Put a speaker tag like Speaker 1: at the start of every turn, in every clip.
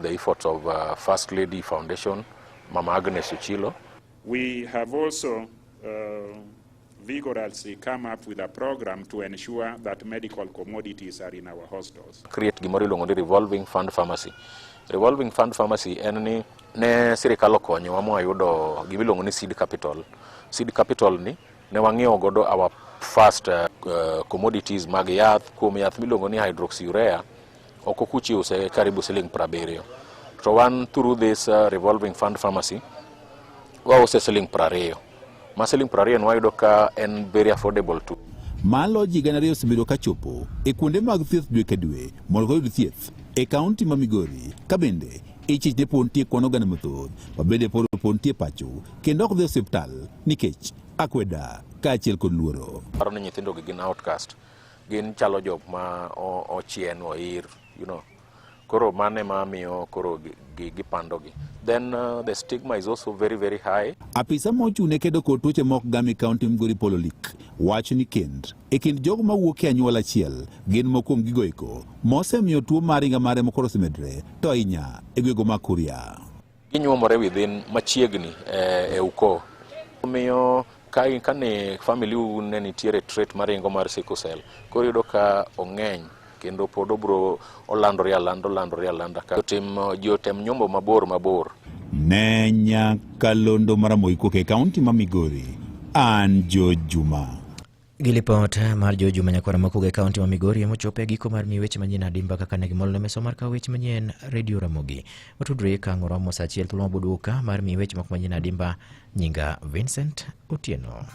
Speaker 1: The efforts of First Lady Foundation, Mama Agnes Uchilo.
Speaker 2: We have also vigorously come up with a program to ensure that medical commodities are in our hospitals.
Speaker 1: Create gimori longo revolving fund pharmacy. Revolving fund pharmacy enni ne sirikal okonyo wa ayudo gimilongo ni seed capital. Seed capital ni ne wang'iewo godo our first commodities mag yath, kuom yath milongo ni hydroxyurea oko kuchi use karibu siling 70. So one through this revolving fund pharmacy wa use siling 20. Ma siling 20 nwayudo ka en very affordable too.
Speaker 3: Malo ji gana osebedo ka chopo e kuonde mag thieth dwe ka dwe mondo oyud thieth e kaunti ma Migori ka bende ichich ne pontie kono gana mathoth ma bende pontie pacho kendo ok dhi osiptal nikech akweda kaachiel kod luoro.
Speaker 1: Paro ni nyithindo gi gin outcast, gin chalo job ma ochien oir, you know. Koro mane ma miyo koro gipando gi. Then the stigma is also very, very high.
Speaker 3: Apisa mochune kedo kod tuoche mok gami kaunti Migori Pololik wacho ni kind jogo mawuok e anyuola achiel gin mokuom gigo eko mosemiyo tuo maringa mare mokoro osemedre to ahinya e gwego ma Kuria.
Speaker 1: Ginyuomore within machiegni e uko. Omiyo kane family ne nitiere trait maringo mar sickle cell, koro yudo ka ong'eny kendo pod obro olandore alanda ka jotem nyombo mabor.
Speaker 3: Ne Nyakalondo Maramogi Koke kaunti ma Migori, an George Juma.
Speaker 4: Gilipot mar George Juma nyakwara makuge kaunti ma Migori emochope giko mar mi weche manyien adimba kaka ne gimolne meso mar ka weche manyien Radio Ramogi. Watudre ka ngoromo sa achiel thuolo maboduoka mar mi weche mok manyien adimba nyinga Vincent Otieno.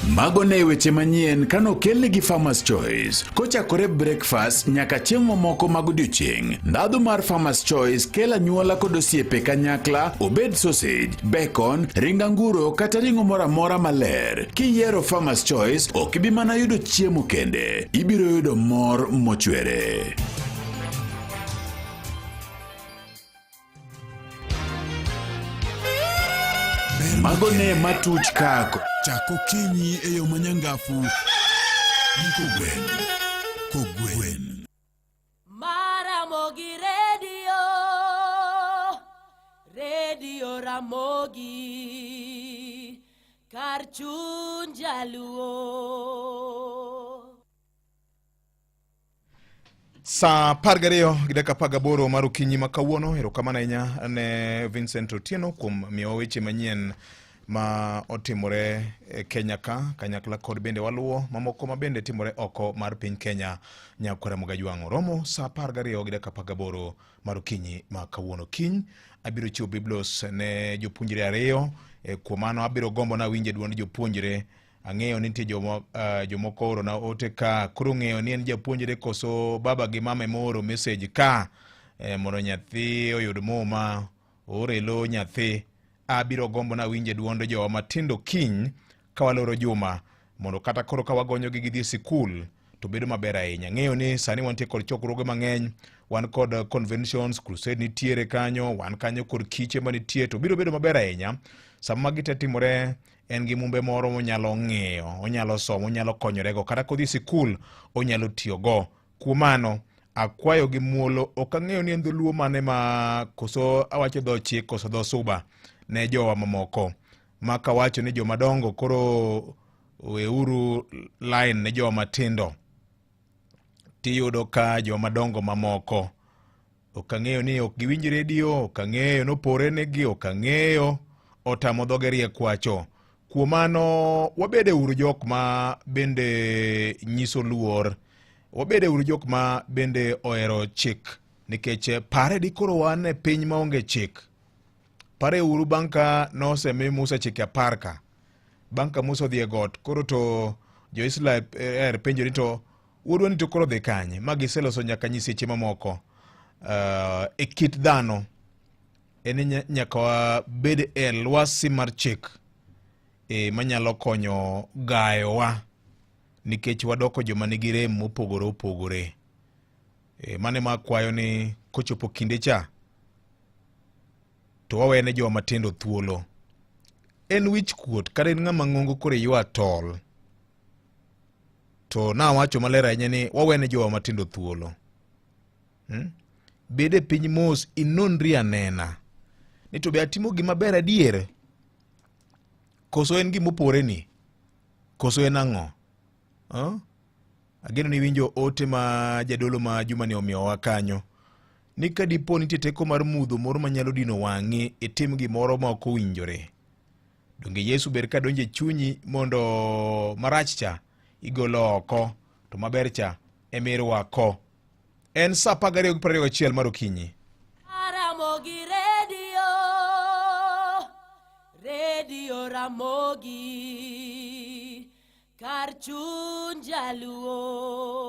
Speaker 5: Mago ne weche manyien kano kelne gi Farmers Choice. Kochakore breakfast nyaka chiemo moko mag odiochieng'. Ndhadhu mar Farmers Choice kela nyuola kod osiepe kanyakla, obed sausage, bacon, ring anguro kata ring'o moramora maler. Kiyiero Farmers Choice ok ibi mana yudo chiemo kende, ibiro yudo mor mochwere. Mago ne matuch kako chako kinyi e yo manyangafu kogwen.
Speaker 6: Maramogi Radio Ramogi kar chuny jaluo.
Speaker 7: Sa 12 gi dakika 18 mar okinyi ma kawuono. Erokamano ahinya ne Vincent Otieno kuom miyo weche manyien ma otimore e Kenya ka, kanyakla kod bende waluo mamoko ma bende timore oko mar piny Kenya. Nyakwara Mogajwang'o romo sa 12 gi dakika 18 mar okinyi ma kawuono. Kiny abiro chiwo biblos ne jopuonjre ariyo, kuom mano abiro gombo na winje duond jopuonjre. Ang'eyo ni nitie jomoko oro na ote ka, koro ng'eyo ni en japuonjre koso baba gi mama moro message ka mondo nyathi oyud muma orelo nyathi. Abiro gombo na winje duond jowa matindo kiny ka waloro juma mondo kata koro ka wagonyo gi gidhi sikul to bedo maber ahinya. Ng'eyo ni sani wantie kod chokruoge mang'eny, wan kod conventions, crusade nitiere kanyo, wan kanyo kod kiche manitie, to biro bedo maber ahinya. Sama gite timore en gi mumbe moro monyalo ng'eyo, onyalo somo, onyalo konyorego, kata kodhi sikul onyalo tiyogo. Kuom mano akwayo gi muolo, ok ang'eyo ni en dholuo mane ma koso awacho dho chik koso dho suba ne jowa mamoko. Maka wacho ni joma dongo koro weuru line ne jowa matindo. Tiyudo ka joma dongo mamoko ok ang'eyo ni ok giwinj redio, ok ang'eyo nopore negi, ok ang'eyo otamo dhoge riek wacho. Kuom mano wabede uru jok ma bende nyiso luor, wabede uru jok ma bende ohero chik, nikech pare di koro wan e piny maonge chik. Pare uru banka nosemi Musa chike 10 ka, banka Musa odhi e got, koro to jo Israel penjo ni to udwa ni to koro dhi kanye, magiseloso nyaka nyiseche mamoko. E kit dhano en nyaka wabed e lwasi mar chik manyalo konyo gayowa, nikech wadoko joma nigi rem mopogore opogore. Mane makwayo ni kochopo kinde cha to wawene joma matindo thuolo. en wich kuot kata en ng'ama ng'ongo kore ywa tol, to nawacho maler ahinya ni wawene jowa matindo thuolo. Bede piny mos inonri anena ni to be atimo gima ber adier, koso en gimopore ni, koso en ang'o? Ageno ni winjo ote ma jadolo ma Juma ni omiyowa kanyo, ni ka dipo nitie teko mar mudho moro manyalo dino wang'i itim gimoro ma ok owinjore, donge Yesu ber ka donje chunyi mondo marach cha igolo oko, to maber cha emirwako. En sa 12:21 mar okinyi.
Speaker 6: Ramogi Radio Ramogi kar chuny jaluo.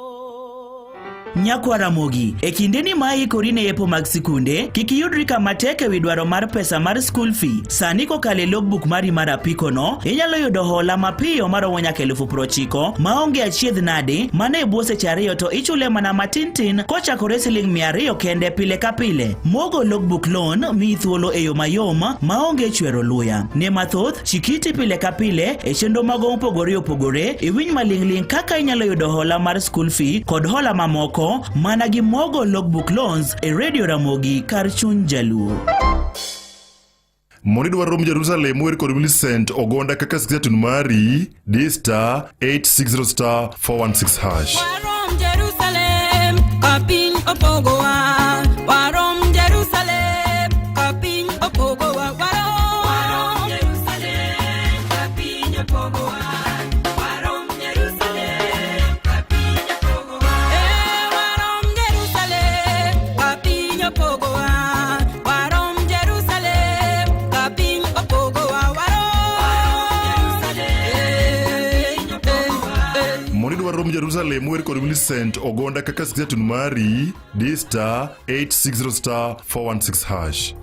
Speaker 8: Nyakwa Ramogi, e kindeni ma ikori ne yepo mag sikunde, kik iyudri kama tek ewi dwaro mar pesa mar school fee. Sani kokalo e logbook mari mar apiko no, inyalo yudo hola mapiyo maromo nyaka 90,000 maonge achiedh nade, mane e bwo seche 2 to ichule mana matintin kochakore Sh200 kende pile ka pile. Mogo logbook loan mi thuolo e yo mayom maonge chwero luya. Ne mathoth, chikiti pile ka pile e chenro mago mopogore opogore, iwinj maling'ling kaka inyalo yudo hola mar school fee kod hola mamoko mana gi Mogo logbook loans e Radio Ramogi kar chuny jaluo.
Speaker 9: Moni dwaro Jerusalem wer kod Millicent ogonda kaka skizatun mari D*860*416#.
Speaker 6: Warom Jerusalem kapiny opogowa, warom Jerusalem kapiny opogowa, warom Jerusalem kapiny opogowa, warom Jerusalem kapiny opogowa, warom Jerusalem kapiny opogowa, warom Jerusalem kapiny opogowa, warom Jerusalem
Speaker 9: Moni dwaro Jerusalem wer kod Millicent ogonda kaka skizatun mari D*860*416#.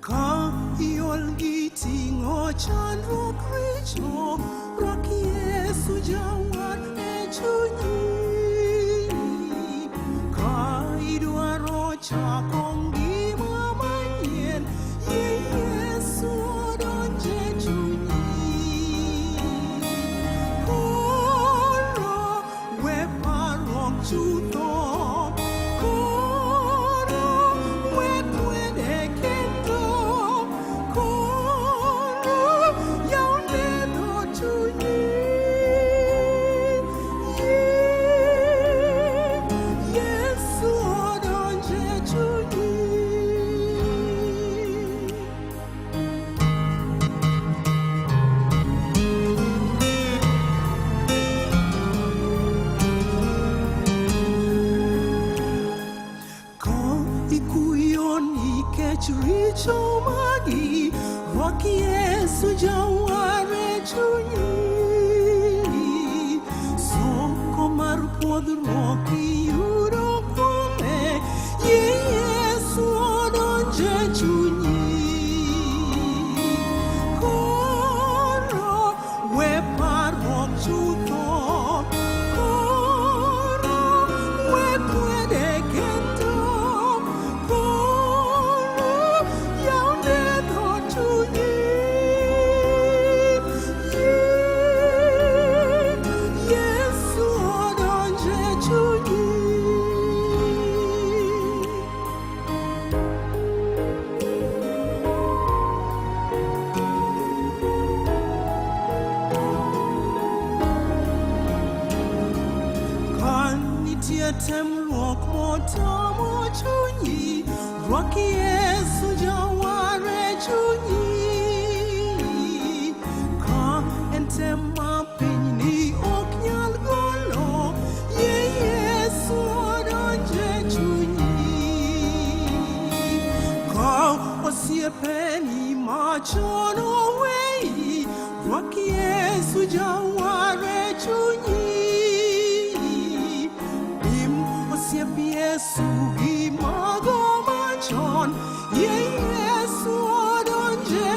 Speaker 10: Ka iol giting'o chandruok richo, rwak Yesu jawar e chunyi. Ka idwaro chako ngima manyien, Yesu odonje chunyi. Koro we parruok chutho, koro we kwede kendo, koro yawnde dho chunyi. Yesu odonje chunyi. Ka ikuyo nikech richo magi, rwak Yesu jawar e chunyi. Soko mar puodhruok iyudo kuome, Yesu odonje chunyi. Koro we parruok chutho, koro we kwede kendo, koro yawnde dho chunyi. Yesu odonje chunyi. Ka nitie temruok motamo chunyi, rwak Yesu jawar e chunyi. Ka en tem ma pinyni ok nyal golo, Yesu odonje chunyi. Ka osiepeni machon oweyi, rwak Yesu jawar e chunyi. Pim osiep Yesu gi mago machon, Yesu odonje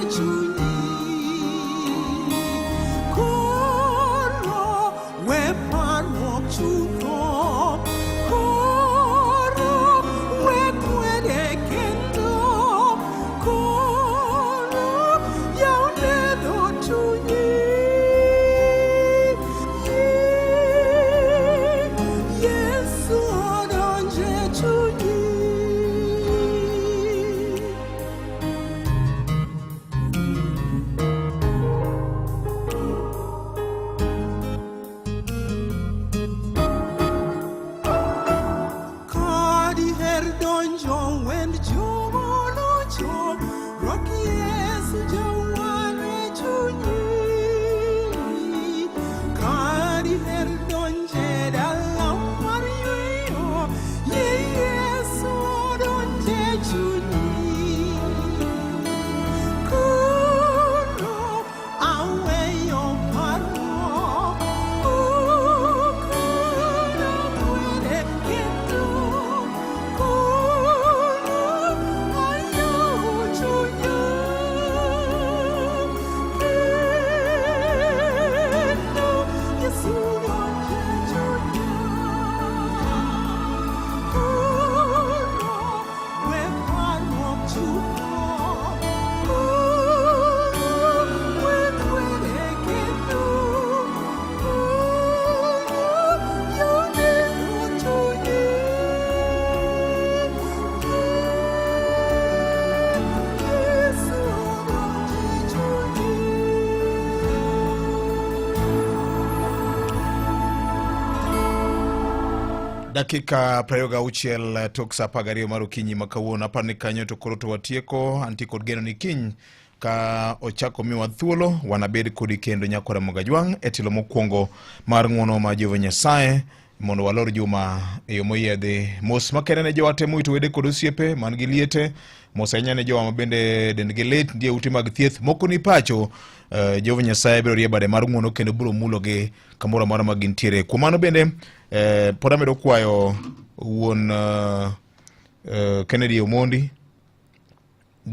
Speaker 7: Dakika 26 tok sa 12 mar okinyi ma kawuono. Aparo ni kanyo to koro to watieko, anti kod geno ni kiny ka ochako miwa thuolo wanabed kodi kendo nyakore Mogajwang' e tilo mokwongo mar ng'wono ma Jehova Nyasaye mondo walor juma e yo moyiedhi. Mos makende ne jowate muito wede kod osiepe man gi liete, mos ahinya ne jowa mabende dendgi lit ndiye ute mag thieth moko ni pacho. Jehova Nyasaye biro riebade mar ng'wono kendo biro mulogi kamoro amora ma gintiere. Kuom mano bende pod amedo kwayo wuon Kennedy Omondi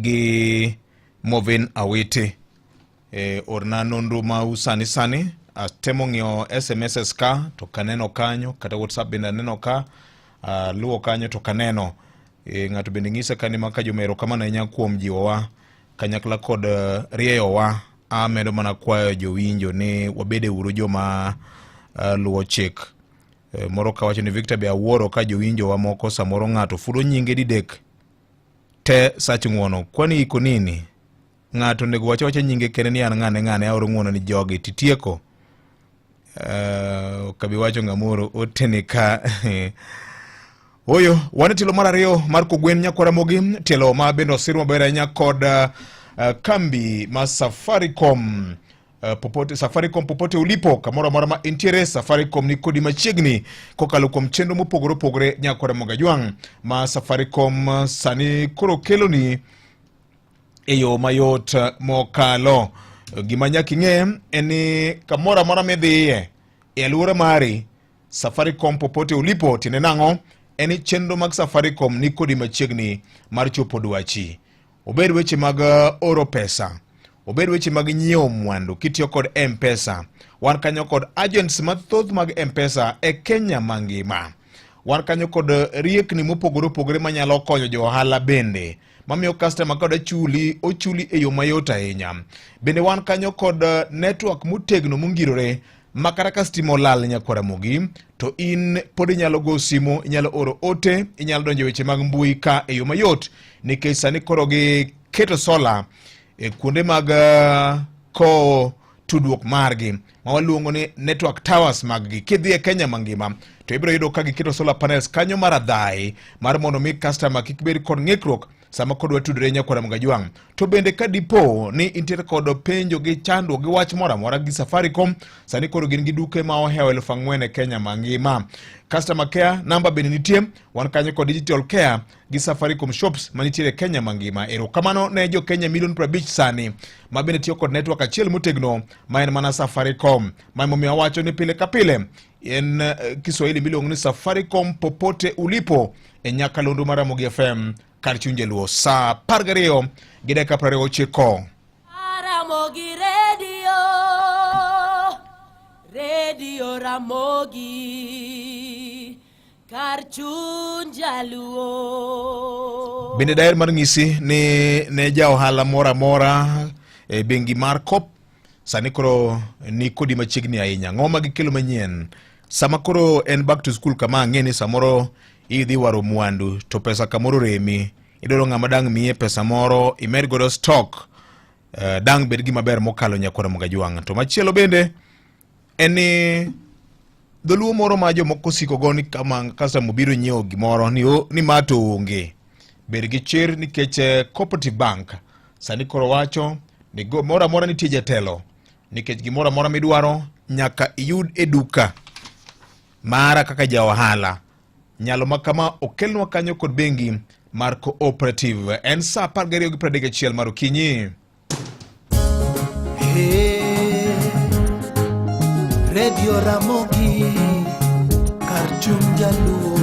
Speaker 7: gi Movin Awiti orna nonro ma usani sani atemo ng'iyo SMS ka to kaneno kanyo, kata WhatsApp bende aneno ka, luwo kanyo to kaneno. Ng'ato bende ng'isa kani maka jomero kama na inya kuom jiwowa kanyakla kod rieyowa. Amedo mana kwayo jowinjo ni wabede uru joma luwo chik. Moro ka wacho ni Victor be awuoro ka jowinjo wa moko samoro ng'ato fudo nyinge didek te sach ng'wono. Kwani iko nini? Ng'ato nego wacha nyinge kene ni an ng'ane aoro ng'wono ni jogi titieko. Kabi wacho ng'amoro otene ka. Oyo, wane tilo mar ariyo mar Kogwen Nyakwara Mogi, tilo ma bendo osir maber ahinya kod kambi ma Safaricom. Safaricom popote ulipo kamoro amora ma intiere, Safaricom ni kodi machiegni kokalo kuom chenro mopogore opogore Nyakwara Mogajwang' ma Safaricom sani koro keloni e yo mayot mokalo. Gima nyaka ing'e en ni kamoro amora midhiye e alwora mari Safaricom popote ulipo tiende nang'o en ni chenro mag Safaricom ni kodi machiegni mar chopo dwachi. Obed weche mag oro pesa, obed weche mag nyiewo mwandu kitiyo kod M-Pesa. Wan kanyo kod agents mathoth mag M-Pesa e Kenya mangima. Wan kanyo kod riekni mopogore opogore manyalo konyo jo ohala bende, mamiyo customer kod ochuli e yo mayot ahinya. Bende wan kanyo kod network motegno mongirore makata ka stima olal Nyakwara Mogi to in pod inyalo go simo, inyalo oro ote, inyalo donjo weche mag mbui ka e yo mayot, nikech sani koro gi keto sola e kuonde mag ko tudruok margi ma waluongo ni network towers maggi. Kidhi e Kenya mangima to ibiro yudo ka giketo solar panels kanyo maradhai mar mondo mi customer kik bed kod ng'ikruok sama kodwa tudore Nyakwara Mogajwang'. To bende ka dipo ni intiere kod penjo gi chando gi wach mora mora gi Safaricom, sani koro gin gi duke ma ohewo 4,000 e Kenya mangima. Customer care number bende nitie, wan kanyo kod digital care gi Safaricom shops manitiere Kenya mangima. Erokamano ne jo Kenya milion 50 sani ma bende tiyo kod network achiel motegno ma en mana Safaricom. Ma momiyo wacho ni pile ka pile en Kiswahili miluongo ni Safaricom popote ulipo e nyakalondo mar Ramogi FM kar chunje luo. Sa 12 gi dakika 29.
Speaker 6: Ramogi Radio Ramogi kar chunje luo.
Speaker 7: Bende daer mar ng'isi ni ne ja ohala mora mora e bengi mar Coop sani koro ni kodi machiegni ahinya. Ng'oma gi kelo manyien sama koro en back to school kama ng'eni samoro idhi waro mwandu to pesa kamoro remi, idoro ng'ama dang' miye pesa moro imed godo stock, dang' bed gima ber mokalo Nyakwara Mogajwang'. To machielo bende en ni dholuo moro ma jomoko siko go ni kama customer biro nyiewo gimoro ni mato onge. Bed gi chir nikech Cooperative Bank sani koro wacho ni moro amora nitie jatelo, nikech gimoro amora midwaro nyaka iyud e duka mara kaka ja ohala. Nyalo makama okelnwa kanyo kod bengi mar Cooperative. En sa 12:31 mar okinyi.
Speaker 10: Radio Ramogi kar chuny jaluo.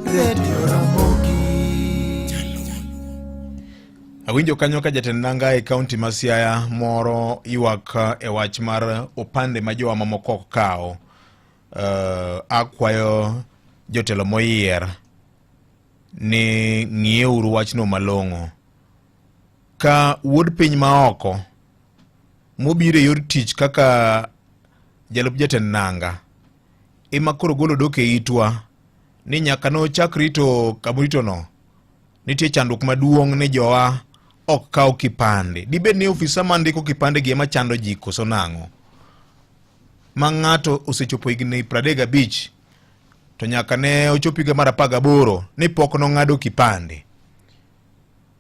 Speaker 10: Radio Ramogi.
Speaker 7: Awinjo kanyo ka jatend nanga e kaunti ma Siaya moro ywak e wach mar opande ma jowa mamoko kawo. Akwayo jotelo moyier ni ng'iyeuru wachno malong'o. Ka wuod piny ma oko mobiro e yor tich kaka jalup jatend nanga ima koro golo doke itwa ni nyaka no chak rito kamurito no nitie chandruok maduong' ni jowa ok kaw kipande. Dibed ni ofisa mandiko kipande gi ema chando ji koso nang'o? Ma ng'ato osechopo higni 35 to nyaka ne ochopi ga mar 18 ni pok nong'ado kipande.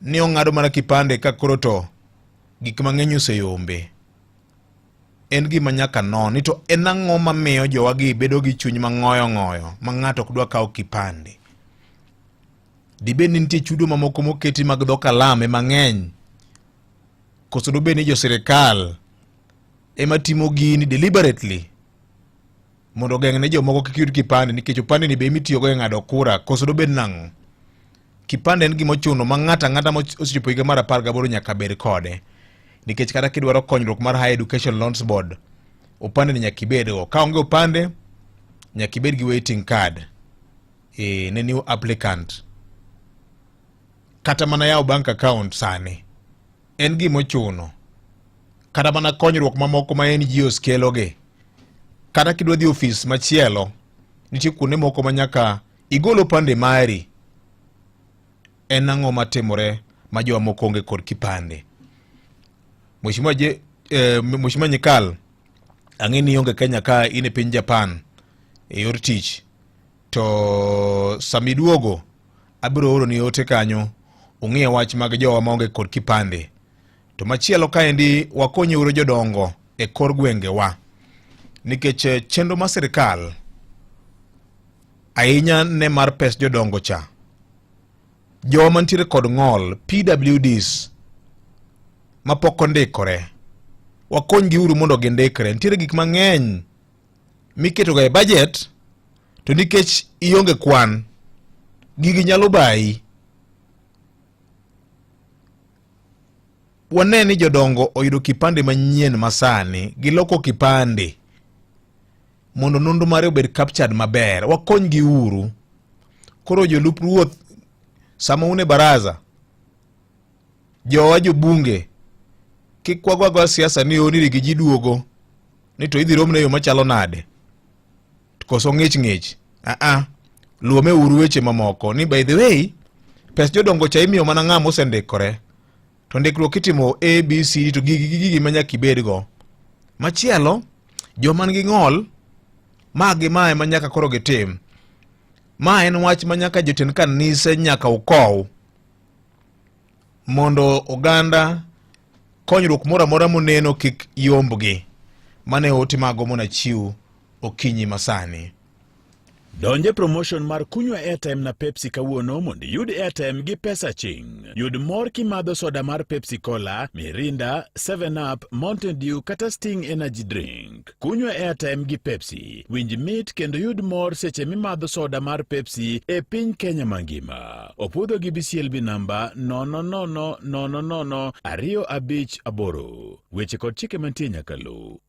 Speaker 7: Ni ong'ado mana kipande ka koro to gik mang'eny oseyombe. En gima nyaka non ni to en ang'o mamiyo jowagi bedo gi chuny mang'oyo ma ng'ato ok dwa kawo kipande. Dibed ni nitie chudo mamoko moketi mag dho kalame mang'eny. Koso dobed ni jo sirikal ema timo gini deliberately mondo geng'ne jomoko kik yud kipande, nikech opande ni be mitiyogo e ng'ado kura. Koso dobed nang'o? Kipande en gima ochuno ma ng'ata mosechopo higa mar 18 nyaka bed kode. Nikech kata kidwaro konyruok mar Higher Education Loans Board, opande ni nyaka ibedgo. Ka onge opande, nyaka ibed gi waiting card ne new applicant. Kata mana yawo bank account sani en gima ochuno. Kata mana konyruok mamoko ma NGOs keloge. Kata kidwa dhi ofis machielo, nitie kuonde moko ma nyaka igol opande mari. En ang'o matimore ma jowa moko onge kod kipande? Mheshimiwa Nyikal, ang'e ni onge Kenya ka, in e piny Japan e yor tich. To samiduogo abiro oro ni ote kanyo ung'e wach mag jowa maonge kod kipande. To machielo kaendi wakonyo uro jodongo e kor gwenge wa. Nikech chenro mar sirikal ahinya ne mar pes jodongo cha. Jowa mantiere kod ng'ol, PWDs mapok ondikore, wakony gi uru mondo gindikre. Nitiere gik mang'eny miketo ga e budget, to nikech ionge kwan, gigi nyalo bayi. Wane ni jodongo oyudo kipande manyien masani, giloko kipande mondo nonro mare obed captured maber. Wakony gi uru. Koro jolup ruoth sama une baraza, jowa jobunge, kik wagwa siasa ni oniri gi ji duogo ni to idhi romne yo machalo nade, koso ng'ich. Luome uru weche mamoko ni by the way pes jodongo cha imiyo mana ng'ama osendikore. To ndikruok kitimo ABC to gigi manyaka ibedgo. Machielo, joma nigi ng'ol magi mae manyaka koro gitim. Ma en wach manyaka jotend kanise nyaka ukow mondo oganda konyruok moro amora moneno kik yombgi. Mane ote mago mona chiw okinyi masani.
Speaker 5: Donje promotion mar kunywa airtime na Pepsi kawuono mondo yud airtime gi pesa ching. Yud mor kimadho soda mar Pepsi Cola, Mirinda, 7up, Mountain Dew kata Sting Energy Drink. Kunywa airtime gi Pepsi. Winj mit kendo yud mor seche mimadho soda mar Pepsi e piny Kenya mangima. Opudho gi BCLB namba 0000258. Weche kod chike mantie nyaka lu.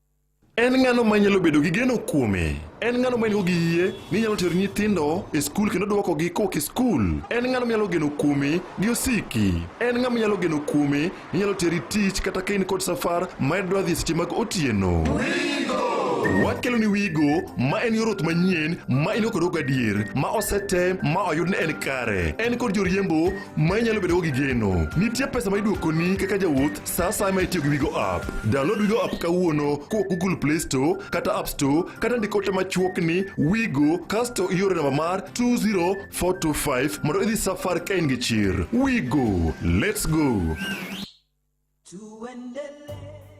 Speaker 9: En ng'ano manyalo bedo gi geno kuome. En ng'ano manyalo gi yie ni nyalo tero nyithindo e skul kendo duoko gi koke skul. En ng'ano manyalo geno kuome gi osiki. En ng'ama nyalo geno kuome ni nyalo teri tich kata kain kod safar ma idwa dhi seche mag otieno. Wakelo ni Wigo ma en yorot manyien ma ino kod ogadier ma osete ma oyud ne en kare. En kod joriembo ma nyalo bedo gi geno. Nitie pesa ma iduoko ni kaka jawuoth sasa ma itiyo gi Wigo app. Download Wigo app kawuono ko Google Play Store kata App Store kata ndikote machuok ni Wigo kasto iore namba mar 20425 mondo idhi safar ka in gi chir. Wigo, let's go.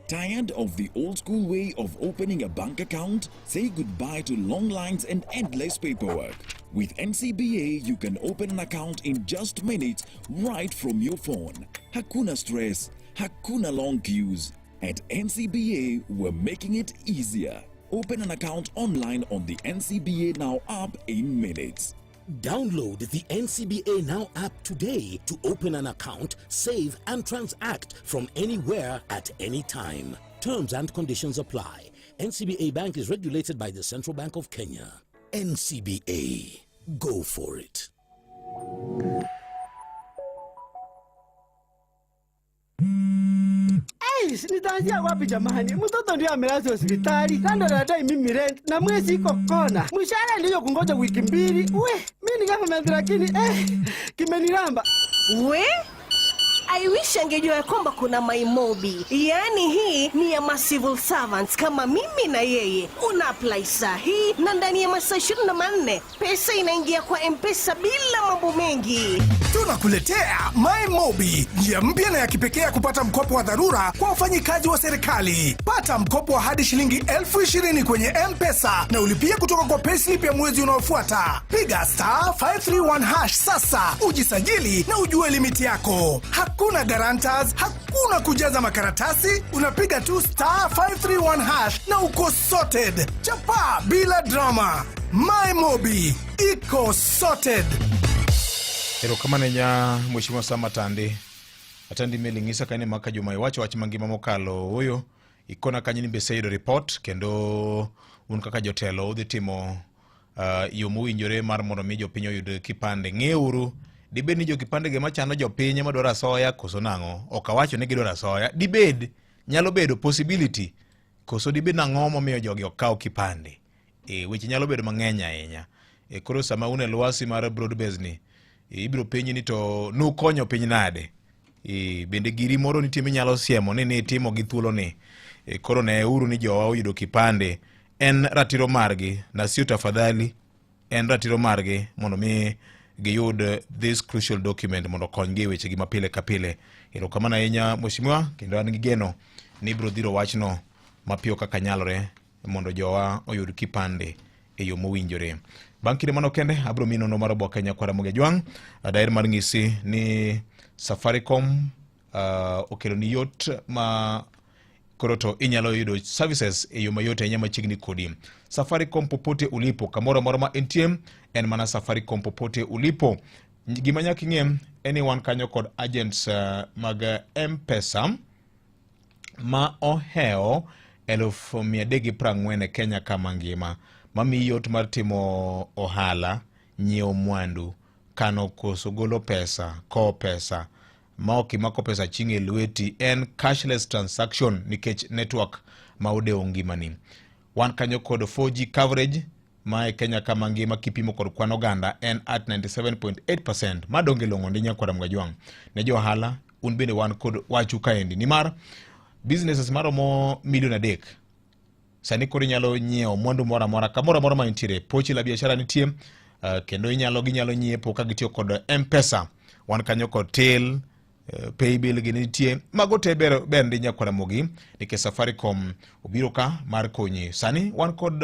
Speaker 11: Tired of the old school way of opening a bank account? Say goodbye to long lines and endless paperwork. With NCBA, you can open an account in just minutes right from your phone. Hakuna stress, hakuna long queues. At NCBA, we're making it easier. Open an account online on the NCBA Now app in minutes.
Speaker 12: Download the NCBA Now app today to open an account, save and transact from anywhere at any time. Terms and conditions apply. NCBA Bank is regulated by the Central Bank of Kenya. NCBA. Go for it.
Speaker 13: Nitaanzia wapi jamani? Mtoto ndio amelazwa hospitali. Kando na dai mimi rent na mwezi iko kona. Mshahara ndio kungoja wiki mbili. Mimi ni kama lakini kimeniramba.
Speaker 14: I wish angejua ya kwamba kuna MyMobi. Yaani hii ni ya civil servants kama mimi na yeye. Una apply sahi na ndani ya masaa 24 pesa inaingia kwa M-Pesa bila mambo mengi.
Speaker 15: Tunakuletea MyMobi, njia mpya na ya kipekee ya kupata mkopo wa dharura kwa wafanyikazi wa serikali. Pata mkopo wa hadi shilingi 20,000 kwenye M-Pesa na ulipia kutoka kwa payslip ya mwezi unaofuata. Piga *531# sasa ujisajili na ujue limiti yako. Hakuna guarantors, hakuna kujaza makaratasi, unapiga tu *531# na uko sorted. Chapa bila drama. MyMobi iko sorted.
Speaker 7: Ero kama nenya Mheshimiwa Sam Atandi melingisa kane maka juma iwacho wach mangima mokalo oyo ikona kanyini beseydo report kendo un kaka jotelo udhi timo yo mowinjore mar mondo mi jopiny oyud kipande. Ng'euru dibed ni jo kipande ge machano jopiny madwaro asoya koso nang'o. Ok awacho ni gidwaro asoya. Dibed nyalo bedo possibility koso dibed nang'o momiyo jogi okaw kipande. Weche nyalo bedo mang'eny ahinya. Koro sama une lwasi mar broadbase ni ibiro penji ni to nukonyo piny nade. Bende giri moro nitie minyalo siemo ni timo gi thuolo ni. Koro ne uru ni jowa oyudo kipande. En ratiro margi na sio tafadhali. En ratiro margi mondo mi giyud this crucial document mondo konygi weche gi mapile kapile. Erokamano ahinya Mheshimiwa, kendo an gi geno ni ibiro dhiro wachno mapiyo kaka nyalore mondo jowa oyud kipande e yo mowinjore. Bang' kinde mano kende abiro miyi nonro mar oboke nyakwara Mogejwang'. Daher mar ng'isi ni Safaricom okelo ni yot ma koro to inyalo yudo services e yo mayot ahinya machiegni kodi. Safaricom popote ulipo, kamoro amora ma entie, en mana Safaricom popote ulipo. Gima nyaka ing'e en ni wan kanyo kod agents mag M-Pesa ma oheo 340,000 e Kenya kama ngima. Mami yot mar timo ohala, nyiewo mwandu, kano koso golo pesa, kowo pesa, ma ok imako pesa chinge lweti. En cashless transaction nikech network ma odeo ngimani. Wan kanyo kod 4G coverage ma e Kenya kama ngima kipimo kod kwan oganda en at 97.8%. Madonge longo ndi nyakwara Mogejwang'. Ne jo ohala un bende wan kod wachu kaendi nimar businesses maromo 3,000,000 sani koro inyalo nyiewo mwandu mora mora kamoro amora ma intiere. Pochi la biashara nitie, kendo ginyalo nyiepo ka gitiyo kod M-Pesa. Wan kanyo kod till, paybill gi nitie. Mago te ber ndi nyakwara Mogi nikech Safaricom obiro ka mar konyi. Sani wan kod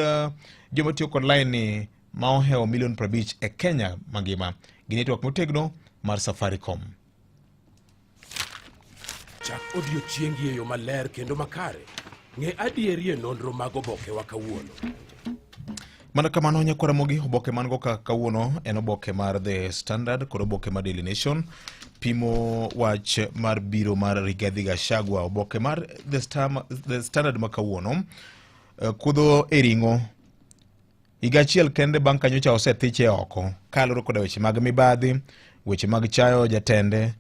Speaker 7: joma tiyo kod line ni ma oheo 50,000,000 e Kenya mangima gi network motegno mar Safaricom.
Speaker 16: Chak odiochiengi e yo maler kendo makare. Ng'e adieri e nonro mag oboke wa kawuono.
Speaker 7: Mana kamano nyakwara Mogi, oboke man go kawuono en oboke mar The Standard kod oboke mar Daily Nation. Pimo wach mar biro mar Rigathi Gachagua. Oboke mar The Standard ma kawuono kudho e ring'o. Higa achiel kende bang' kanyocha osethiche oko kaloro kod weche mag mibadhi, weche mag chayo jatende,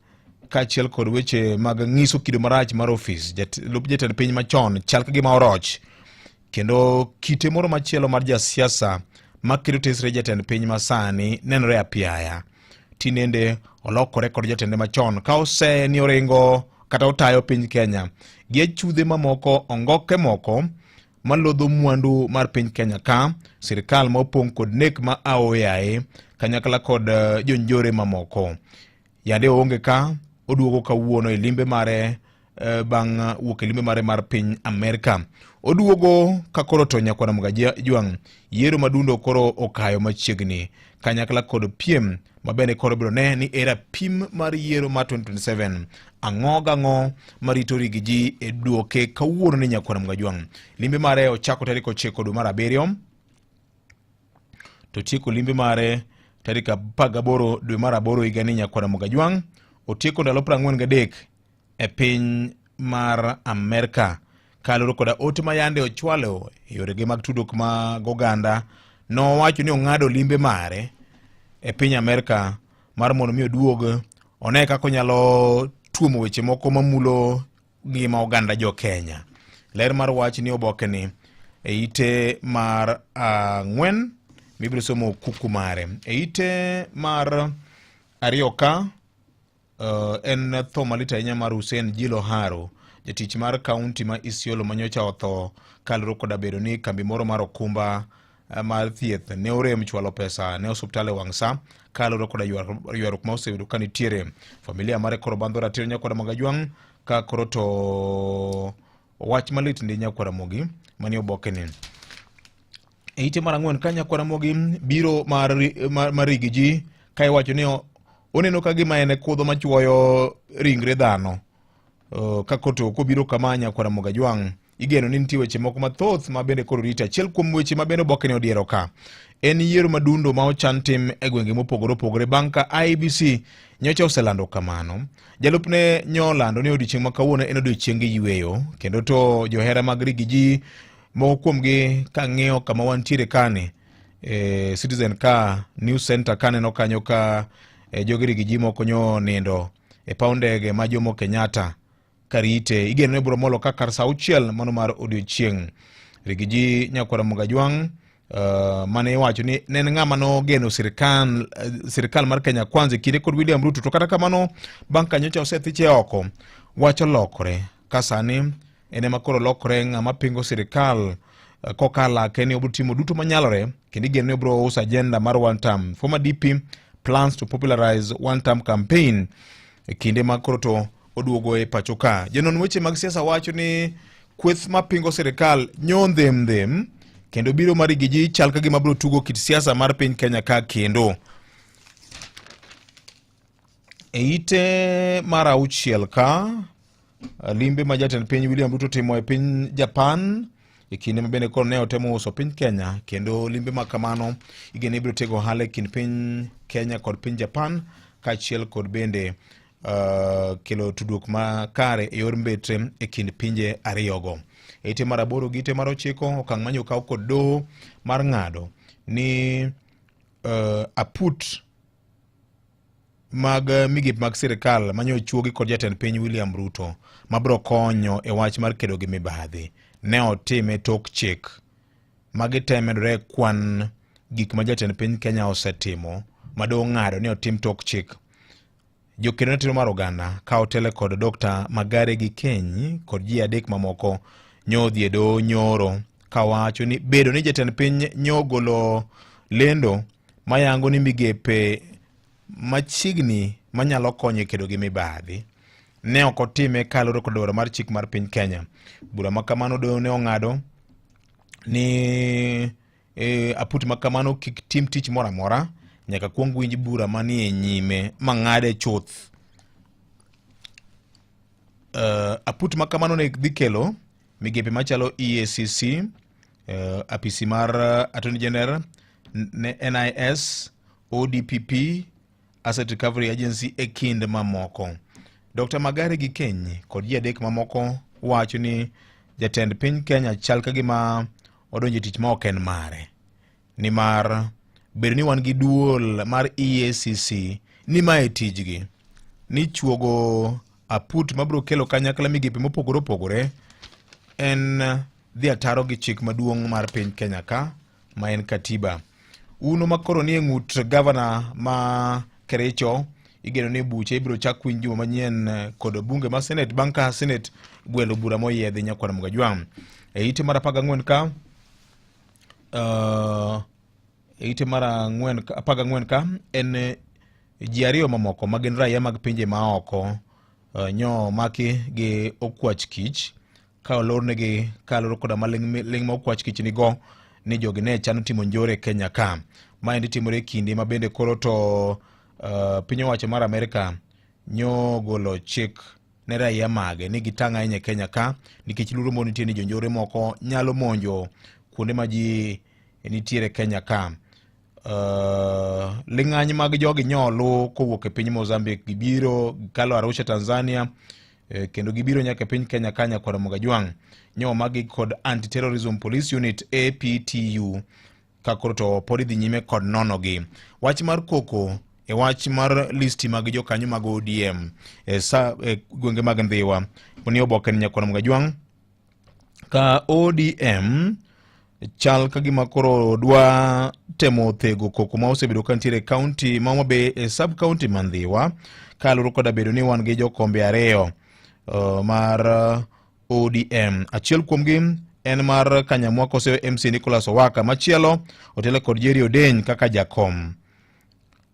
Speaker 7: kaachiel kod weche mag ng'iso kido marach mar ofis lup jatend piny machon chal ka gima oroch. Kendo kite moro machielo mar jasiasa maketo tesre jatend piny masani nenore apiaya. Tinende olokore kod jatende machon ka ose ni oringo kata otayo piny Kenya gi chudhe mamoko, ongoke moko malodho mwandu mar piny Kenya ka, sirikal ma opong' kod nek ma aoyaye kanyakla kod jonjore mamoko. Yande onge ka oduogo kawuono e limbe mare bang' wuok e limbe mare mar piny Amerika. Oduogo ka koro to nyakwara Mogejwang'. Yiero madundo koro okayo machiegni kanyakla kod piem mabende koro biro ne ni era pim mar yiero ma 2027. Ang'o marito rigi ji e duoke kawuono ni nyakwara Mogejwang'. Limbe mare ochako tarik 9 dwe mar 7 to tieko limbe mare tarik 18 dwe mar 8 higa ni nyakwara Mogejwang'. Otieko ndalo 43 e piny mar Amerika kaloro koda ote ma yande ochwalo yorege mag tudruok mag oganda. Nowacho ni ong'ado limbe mare e piny Amerika mar mondo mi oduog one kaka onyalo tuomo weche moko mamulo ngima oganda jo Kenya. Ler mar wach ni oboke ni e ite mar 4 mibiro somo kuku mare. E ite mar 2 ka en tho malit ahinya mar Hussein Jilo Haro, jatich mar kaunti ma Isiolo manyocha otho kaloro koda bedo ni kambi moro mar okumba mar thieth ne orem chwalo pesa ne osuptale Wangsa kaloro koda ywaruok ma osebedo ka nitiere. Familia mare koro bandho ratiro Nyakwara Mogajwang ka koro to wach malit ndi Nyakwara Mogi mani obokeni. Ite mar ang'wen ka Nyakwara Mogi biro mar Rigiji ka iwacho ni oneno ka gima ene kudho machuoyo ringre dhano. Ka koto kobiro kama Nyakwara Mogajwang igeno ni nitie weche moko mathoth ma bende koro rita. Achiel kuom weche ma bende obokeni odiero ka en yiero madundo ma ochan tim e gwenge mopogore opogore bang' ka IEBC nyocha oselando kamano. Jalupne nyolando ni odiochieng' ma kawuono en odiochieng' yweyo, kendo to johera mag Rigiji moko kuomgi ka ng'iyo kama wantiere kani Citizen ka News Center kaneno kanyo ka jogi Rigiji moko nyo nindo e paw ndege ma Jomo Kenyatta karite. Igeno ne bro molo ka kar saa 6 mano mar odiochieng'. Rigiji Nyakwara Mogajwang mane wacho ni nen ng'ama no geno sirikal mar Kenya Kwanza kinde kod William Ruto, to kata kamano bang' ka nyocha osethiche oko wacho lokore ka sani ene makoro lokore ng'ama pingo sirikal kokala keni obro timo duto manyalore kendo igeno ne bro usa agenda mar one term. Former DP plans to popularize one term campaign kinde makoro to oduogo e pachoka. Jenon weche mag siasa wacho ni kweth mapingo sirikal nyondhem kendo biro mar Rigiji chal ka gima bro tugo kit siasa mar piny Kenya ka kendo. Eite mar 6 ka limbe ma jatend piny William Ruto timo e piny Japan e kinde mabende koro ne otemo uso piny Kenya, kendo limbe ma kamano igeno ibiro tego ohala e kind piny Kenya kod piny Japan kaachiel kod bende kelo tudruok makare e yor mbetre e kind pinje ariyogo. Ite mar 8 gi ite mar 9 okang' manyo kaw kod doho mar ng'ado ni aput mag migepe mag sirikal manyo chuogi kod jatend piny William Ruto mabro konyo e wach mar kedo gi mibadhi ne otime tok chik magitemedore kwan gik ma jatend piny Kenya osetimo mado ng'ado ni otim tok chik. Jokeno netiro mar oganda ka otele kod Dr. Magare Gikeny kod ji adek mamoko nyodhi e doho nyoro ka wacho ni bedo ni jatend piny nyogolo lendo mayango ni migepe machiegni manyalo konyo kedo gi mibadhi ne ok otime kaloro kod dwaro mar chik mar piny Kenya. Bura makamano doho ne ong'ado ni aput makamano kik tim tich moro amora nyaka kuong winj bura manie nyime mang'ade chuth. Aput makamano ne dhi kelo migepe machalo EACC, apisi mar Attorney General, NIS, ODPP, Asset Recovery Agency e kind mamoko. Dr. Magare Gikeny kod ji adek mamoko wacho ni jatend piny Kenya chal ka gima odonjo tich ma ok en mare, ni mar bedo ni wan gi duol mar EACC ni mae tijgi ni chuogo aput mabro kelo kanyakla migepe mopogore opogore en dhi ataro gi chik maduong' mar piny Kenya ka ma en katiba. Uno makoro ni ng'ut gavana ma Kericho igeno ni buche ibiro chak winj juma manyien kod bunge ma Senate bang' ka Senate gwelo bura moyiedhi Nyakwara Mogajwang. E ite mar 14 ka ite mar 14 ka en ji ariyo mamoko magin raia mag pinje maoko nyo maki gi okwach kich ka olornegi kaloro koda maling ma okwach kich nigo ni jogi ne chano timo njore Kenya ka. Maendi timore kinde ma bende koro to piny owacho mar Amerika nyo golo chik ne raia mage ni gitang' ahinya Kenya ka nikech luoro mo nitie ni jonjore moko nyalo monjo kuonde ma ji nitiere Kenya ka. Ling'any mag jogi nyolu kowuok e piny Mozambique gibiro kalo Arusha Tanzania kendo gibiro nyaka piny Kenya ka Nyakwara Mogajwang nyo magi kod Anti-Terrorism Police Unit APTU ka koro to podi dhi nyime kod nono gi. Wach mar koko e wach mar listi mag jokanyo mag ODM gwenge mag Ndhiwa poni oboke ni Nyakwara Mogajwang ka ODM chal kagima koro dwa temo thego koko ma osebedo kantiere county ma Homabay e sub county mandhiwa kaluro koda bedo ni wan gi jokombe ariyo mar ODM. Achiel kuomgi en mar Kanyamwa kose MC Nicholas Owaka, machielo otelo kod Jerry Odeny kaka jakom.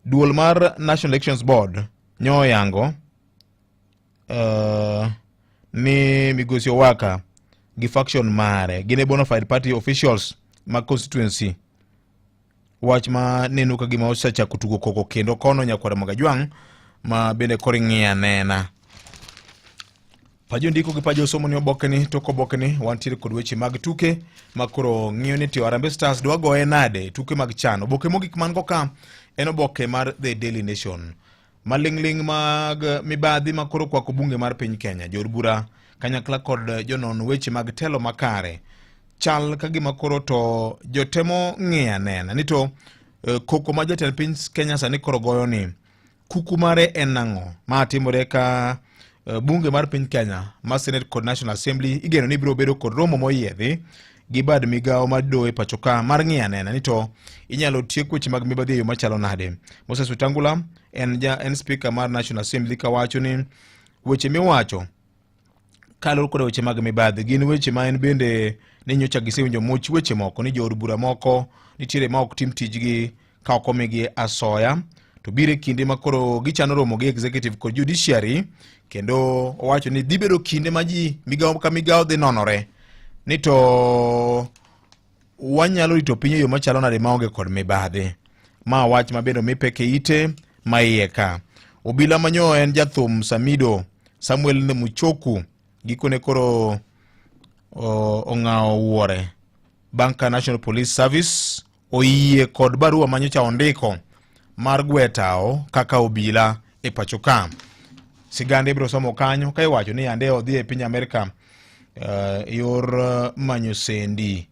Speaker 7: Duol mar National Elections Board nyo yango ni Migosi Owaka gi faction mare gine bona fide party officials ma constituency, wach ma neno ka gima osechako tugo koko kendo kono nyakwara Magajwang ma bende kori ng'iya nena. Pajo ndiko gi pajo somo ni obokeni toko obokeni wantiere kod weche mag tuke makoro ng'iyo ni tio Harambee Stars dwa goye nade tuke mag chan. Oboke mogik man go ka en oboke mar The Daily Nation. Malingling mag mibadhi makoro kwako bunge mar piny Kenya. Jor bura kanyakla kod jonon weche mag telo makare chal kagima koro to jotemo ng'iya nena ni to koko ma jatend piny Kenya sani koro goyo ni kuku mare en nang'o ma timore ka bunge mar piny Kenya ma Senate kod National Assembly igeno ni biro bedo kod romo moyiedhi gi bad migawo madoe pachoka mar ng'iya nena ni to inyalo tiek weche mag mibadhi e yo machalo nade. Moses Wetangula en speaker mar National Assembly ka wacho ni weche miwacho kaloro kod weche mag mibadhi gin weche ma en bende ni nyocha gisewinjo much weche moko ni jood bura moko nitiere ma ok tim tijgi ka ok omigi asoya, to bire kinde makoro gichano romo gi executive kod judiciary kendo owacho ni dhi bedo kinde ma ji migawo ka migawo dhi nonore ni to wanyalo rito piny e yo machalo nade maonge kod mibadhi. Ma wach ma bendo mipeke ite ma iye ka. Obila manyo en jathum Samido Samuel Muchoku gikone koro ong'awo wuore Banka National Police Service oyie kod barua manyocha ondiko mar gwetao kaka obila e pachoka. Sigande biro somo kanyo ka iwacho ni ande odhi e piny Amerika yor manyo sendi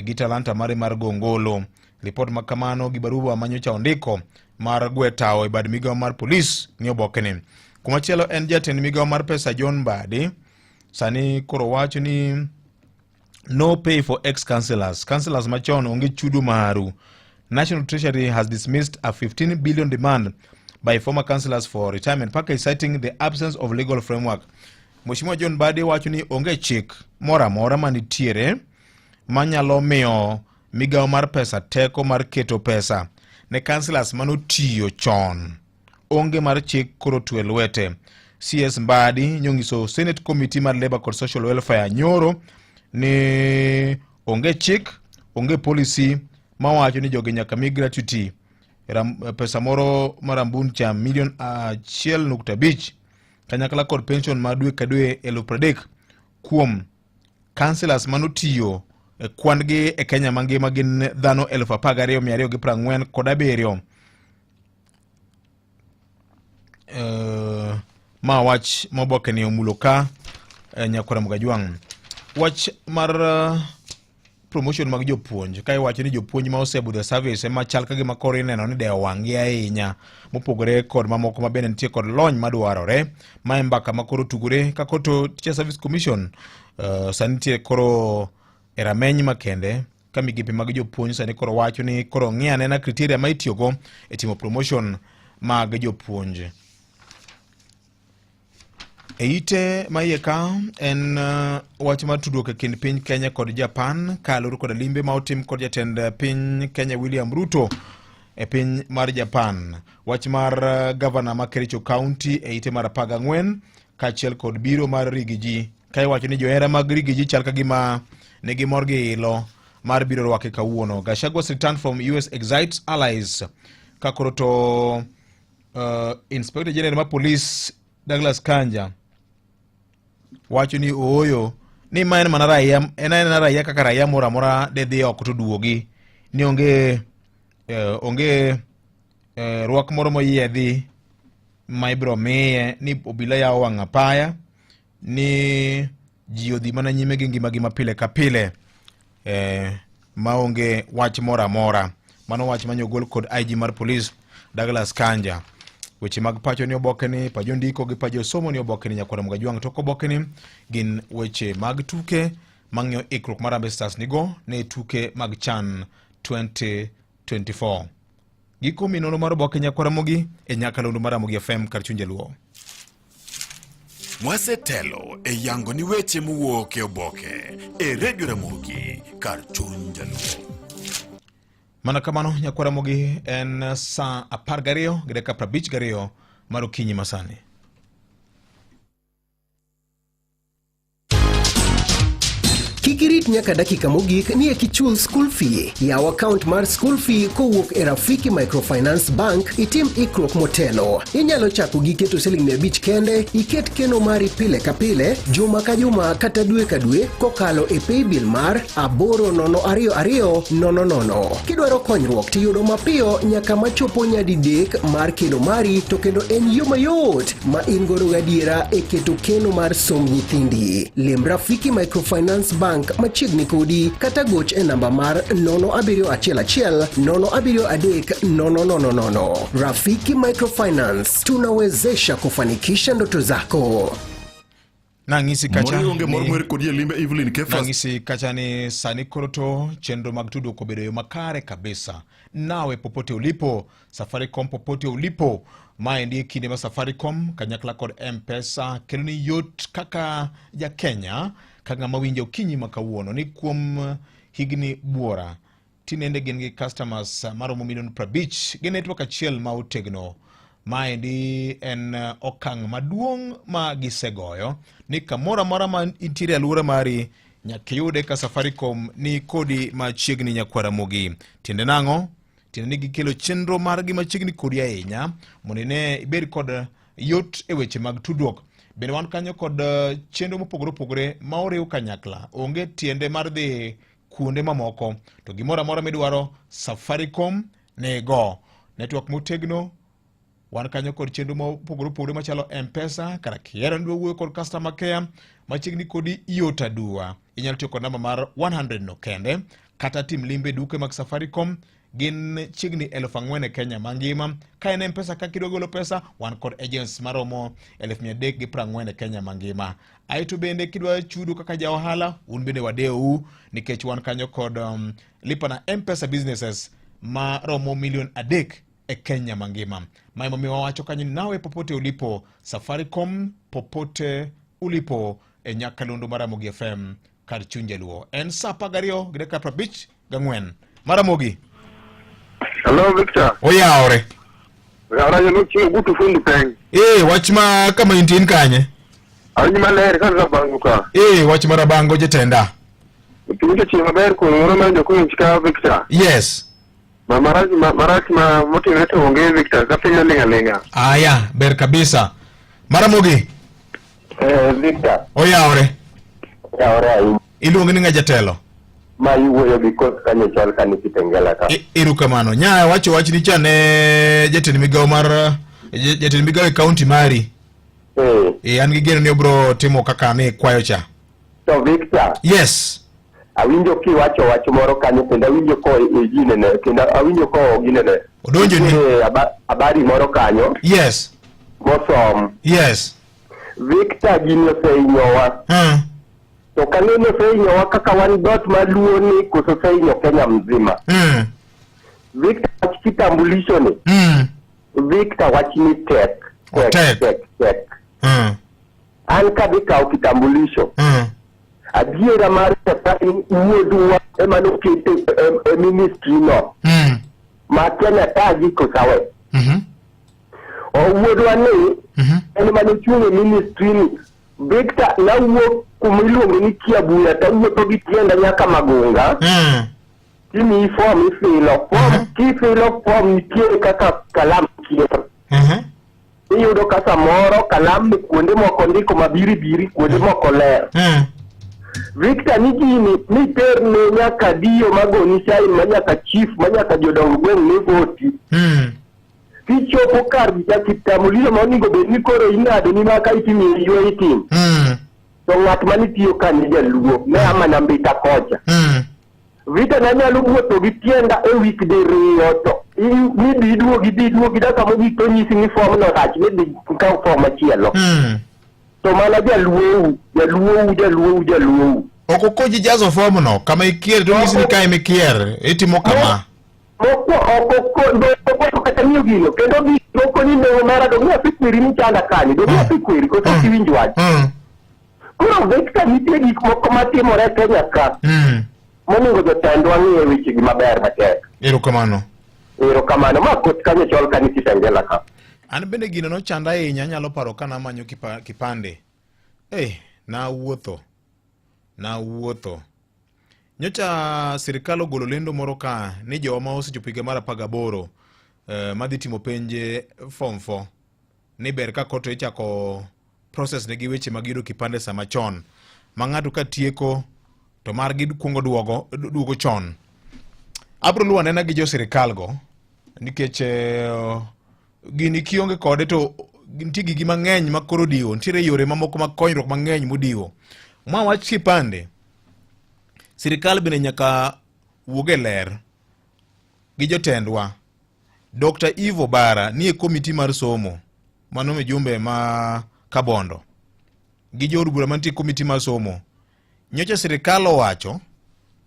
Speaker 7: gi talanta mare mar gongolo. Report makamano gi barua manyocha ondiko mar gwetao e bad migawo mar police ni obokene. Kumachielo en jatend migawo mar pesa John Mbadi sani koro wacho ni no pay for ex-councillors. Councillors machon onge chudo maru. National Treasury has dismissed a 15 billion demand by former councillors for retirement package, citing the absence of legal framework. Mheshimiwa John Mbadi wacho ni onge chik mora mora manitiere manyalo miyo migawo mar pesa teko mar keto pesa ne councillors manotiyo chon. Onge mar chik koro twe lwete. CS Mbadi nyongiso Senate Committee mar Labour and Social Welfare nyoro ni onge chik, onge policy mawacho ni joge nyaka mi gratuity pesa moro marambun cha $1.5 kanyakla kod pension ma dwe ka dwe 30,000 kuom councillors manotiyo kwan gi e Kenya mangima gin dhano 12,247 ma wach moboke ni omulo ka nyakwara Magajwang. Wach mar promotion mag jopuonj ka iwacho ni jopuonj ma osebudho service ema chal ka gima koro ineno ni dewo wang'gi ahinya mopogore kod mamoko ma bende nitie kod lony madwarore ma mbaka makoro tugore ka koto Teacher Service Commission sani nitie koro e rameny makende ka migepe mag jopuonj sani koro wacho ni koro ng'iya nena criteria ma itiyogo e timo promotion mag jopuonj. Eite mayeka en wach mar tudruok e kind piny Kenya kod Japan kaloro kod limbe ma otim kod jatend piny Kenya William Ruto e piny mar Japan. Wach mar governor ma Kericho County eite mar 14 kachiel kod biro mar Rigiji ka iwacho ni johera mag Rigiji chal ka gima negi mor gi ilo mar biro rwake kawuono. Gachagwa's return from US excites allies ka koro to Inspector General ma Police Douglas Kanja wacho ni oyo ni ma en mana raia, en raia kaka raia mora mora de dhi oko to duogi ni onge rwak moro moyiedhi ma ibro miye ni obila yawo wang' apaya ni ji odhi mana nyime gi ngimagi mapile ka pile ma onge wach mora mora. Mano wach manyogol kod IG mar police Douglas Kanja. Weche mag pacho ni oboke ni pajo ndiko gi pajo somo ni oboke ni nyakwara Magajwang. Toko oboke ni gin weche mag tuke mang'yo ikruok mar Harambee Stars nigo ne tuke mag CHAN 2024. Giko minono mar oboke Nyakwaramogi e nyakalondo mar Ramogi FM kar chuny jaluo.
Speaker 5: Mwasetelo e yango ni weche mowuok e oboke e Radio Ramogi kar chuny jaluo.
Speaker 7: Mana kamano Nyakwaramogi en saa 12:52 mar okinyi masani.
Speaker 17: Kikirit nyaka dakika mogik ni ekichul school fee. Yaw account mar school fee kowuok e Rafiki Microfinance Bank, itim ikruok motelo. Inyalo chako gi keto $500 kende, iket keno mari pile ka pile, juma ka juma kata dwe ka dwe kokalo e paybill mar 802200. Kidwaro konyruok tiyudo mapiyo nyaka machopo nyadi dek mar keno mari, to kendo en yo mayot ma in godo gadiera e keto keno mar som nyithindi. Lim Rafiki Microfinance Bank machiegni kodi kata goch e namba mar 0711-073-000. Rafiki Microfinance, tunawezesha kufanikisha ndoto zako.
Speaker 7: Nangisi kacha ni sani koroto chenro mag tudruok obedo yo makare kabisa. Nawe popote ulipo, Safaricom popote ulipo, maendi kinde ma Safaricom kanyakla kod M-Pesa kelo ni yot kaka ja Kenya kanga mawinja okinyi makawuono ni kuom higni buora tinende gen gi customers maromo milion 50 gen network achiel ma otegno. Maendi en okang' maduong' ma gisegoyo ni kamora mora ma intiere alura mari nyakiyude ka Safaricom ni kodi machiegni Nyakwaramogi. Tiende nang'o? Tiende ni gikelo chenro margi machiegni kodi ahinya mondo ne ibed kod yot e weche mag tudruok. Bende wan kanyo kod chenro mopogore opogore ma oriw kanyakla. Onge tiende mar dhi kuonde mamoko, to gimora mora midwaro Safaricom nego. Network motegno, wan kanyo kod chenro mopogore opogore machalo M-Pesa, kara kiera ndwa wuoyo kod customer care machiegni kodi yot aduwa. Inyalo tiyo kod namba mar 100 no kende, kata tim limbe duke mag Safaricom gin chiegni 4,000 e Kenya mangima. Ka en M-Pesa ka kidwa golo pesa, wan kod agents maromo 340 e Kenya mangima. Aito bende kidwa chudo kaka ja ohala, un bende wadeu nikech wan kanyo kod lipa na M-Pesa businesses maromo milion 3 e Kenya mangima. Maimo miwa wacho kanyo nawe popote ulipo, Safaricom popote ulipo e nyakalondo mar Ramogi FM kar chuny jaluo. En saa 12:54 Maramogi.
Speaker 18: Hello, Victor.
Speaker 7: Oyaore.
Speaker 18: Oyaore no chieng gutu fundu peng.
Speaker 7: Wach ma kama intin kanye?
Speaker 18: Anyi maler ka Rabango ka.
Speaker 7: Wach ma Rabango jatenda.
Speaker 18: Pinje chieng maber ko ngoro ma joko nchika Victor.
Speaker 7: Yes.
Speaker 18: Maraki ma motive to onge Victor ka penya lenga.
Speaker 7: Aya, ber kabisa. Maramogi.
Speaker 18: Victor.
Speaker 7: Oyaore.
Speaker 18: Oyaore.
Speaker 7: Iluongo ni jatelo.
Speaker 18: Ma iwuoyo gi koth kanyo chal kani Kitengela ka.
Speaker 7: Erokamano. Nya wach ni chane jatend migawo mar jatend migawo e county mari. An gi geno ni obro timo kaka ne kwayo cha.
Speaker 18: So Victor.
Speaker 7: Yes.
Speaker 18: Awinjo kiwacho moro kanyo kendo awinjo ko ginene kendo awinjo ko ginene.
Speaker 7: Odonjo ni
Speaker 18: abari moro kanyo.
Speaker 7: Yes.
Speaker 18: Mosom.
Speaker 7: Yes.
Speaker 18: Victor gino seinyowa. To kaneno seinyowa kaka wan dot maluo ni kuso seinyo Kenya mzima. Victor wach kitambulisho ni. Victor wach ni tek. An kadika kitambulisho. Adiera mar sapari uoduwa emano kete ministry no. Ma Kenya taji kusawe. Uoduwa ni emano chunge ministry ni. Victor na uo kumilungu ni Kiabuya ta uo togi tienda nyaka Magunga. Kimi form ifilo. Kifilo form nitie kaka kalam kiyo. Iyudo kasa moro kalam ni kuonde moko ndiko mabiri kuonde moko ler. Victor ni terne nyaka dio magoni chai manyaka chief manyaka jodong gweng ni voti. Kichopo kar ya kitambulisho maonigo be ni koro ingado ni maka itimi yo itim. So ng'at mani tiyo kanyo jaluo ne ama nambita kocha. Vita na nyalo wuotho gi tienda e weekday riyo to ni biduo gidaka mo gito nyisi ni form no rach ni ka form achielo. To mana jaluo.
Speaker 7: Okokoji jazo fomu no kama ikier to ngisi ka imikier itimo kama.
Speaker 18: Moko kata niyo gino kendo moko ni ne mara do ng'a pikwiri ni chanda kani do ng'a pikwiri ko ti winjo wach. Koro vekta nitie gik moko matimore Kenya ka. Monego jotendwa ng'e weche gi maber matek.
Speaker 7: Erokamano.
Speaker 18: Erokamano ma kot kanyo chol ka nikitengela ka.
Speaker 7: An bende gino no chanda ahinya nyalo paro kana manyo kipande. Na wuotho. Nyocha sirikal ogolo lendo moro ka ni joma osechopo higa mar 18 madhi timo penje form 4 ni ber ka koto ichako process ne gi weche mag yudo kipande sama chon ma ng'ato ka tieko to margi kuongo duogo chon. Abro luwa nena gi jo sirikal go nikech gini kionge kode to nitie gigi mang'eny makoro diwo, nitiere yore mamoko mag konyruok mang'eny modiwo. Ma wach kipande sirikal bende nyaka wuoge ler gi jotendwa. Dr. Ivo Bara nie komiti mar somo mano me jumbe ma Kabondo gi jo bura mantie komiti mar somo. Nyocha sirikal owacho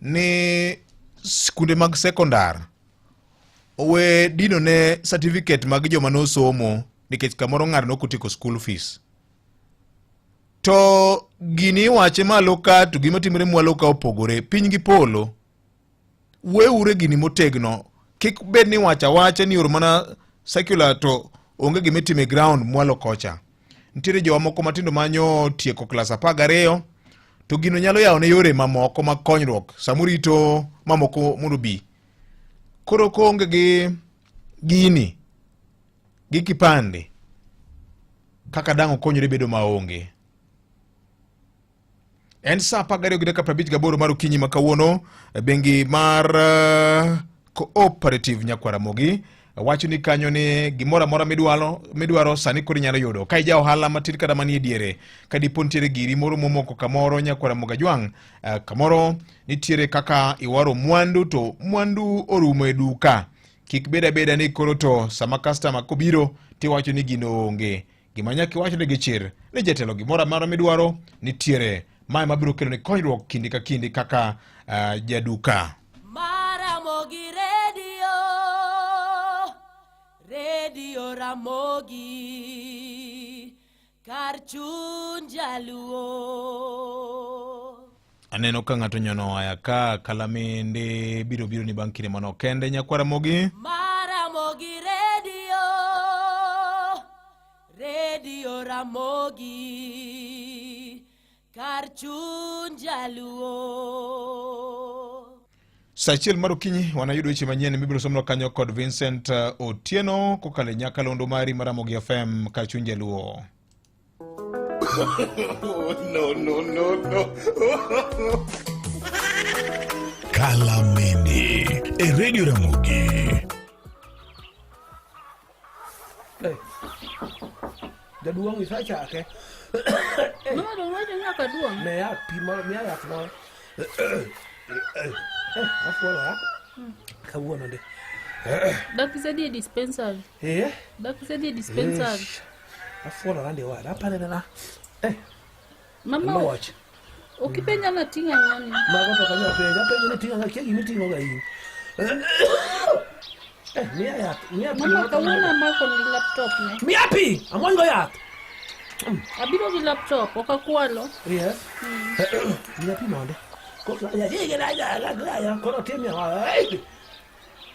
Speaker 7: ni skunde mag sekondar owe dino ne certificate mag joma no somo nikech kamoro ng'ar no kutiko school fees. To gini wache malo ka to gima timore mwalo ka opogore piny gi polo. Weure gini motegno kik bed ni wacha ni yor mana secular to onge gima time ground mwalo kocha. Nitiere jowa moko matindo manyo tieko klas 12 to gino nyalo yawo ne yore mamoko mag konyruok samurito mamoko mondo bi. Koro konge gi gini gi kipande kaka dango konyre bedo maonge. En sa 12:58 mar okinyi makawuono bengi mar Cooperative Nyakwaramogi wacho ni kanyo ni gimoro amora midwaro sani koro nyalo yudo. Ka ija ohala matin kada manie diere ka dipo nitiere giri moro momoko kamoro Nyakwaramoga jwang' kamoro nitiere kaka iwaro mwandu to mwandu orumo e duka. Kik beda ni koro to sama customer kobiro tiwacho ni gino onge. Gima nyaka iwacho ne gichir ni jatelo gimoro amora midwaro nitiere. Mae mabiro kelo ni konyruok kindi ka kindi kaka jaduka.
Speaker 6: Ramogi Radio Ramogi kar chuny jaluo.
Speaker 7: Aneno ka ng'ato nyono aya ka Kalamende biro ni bang' kinde mano kende Nyakwaramogi.
Speaker 6: Ramogi Radio Ramogi kar chuny jaluo.
Speaker 7: Sachiel mar okinyi wanayudo weche manyien mibiro somno kanyo kod Vincent Otieno kokale nyakalondo mari mar Ramogi FM kar chuny jaluo.
Speaker 5: No. Kalameni e Radio Ramogi.
Speaker 16: Jaduong' isachake.
Speaker 19: No, nyaka duong'.
Speaker 16: Ne ya pimo ya no. Afuola. Kawuono de.
Speaker 19: Dakisedie dispensary. Dakisedie dispensary.
Speaker 16: Afuola rande wa. Apane na.
Speaker 19: Mama watch. Ukipenya na tinga ngani.
Speaker 16: Mago to kanya penya ni tinga ngaki gimi tinga ga yi.
Speaker 19: Mama kawuono mako ni laptop ne.
Speaker 16: Miapi. Amongo ya.
Speaker 19: Abiro gi laptop okakwalo.
Speaker 16: Yes. Miapi monde.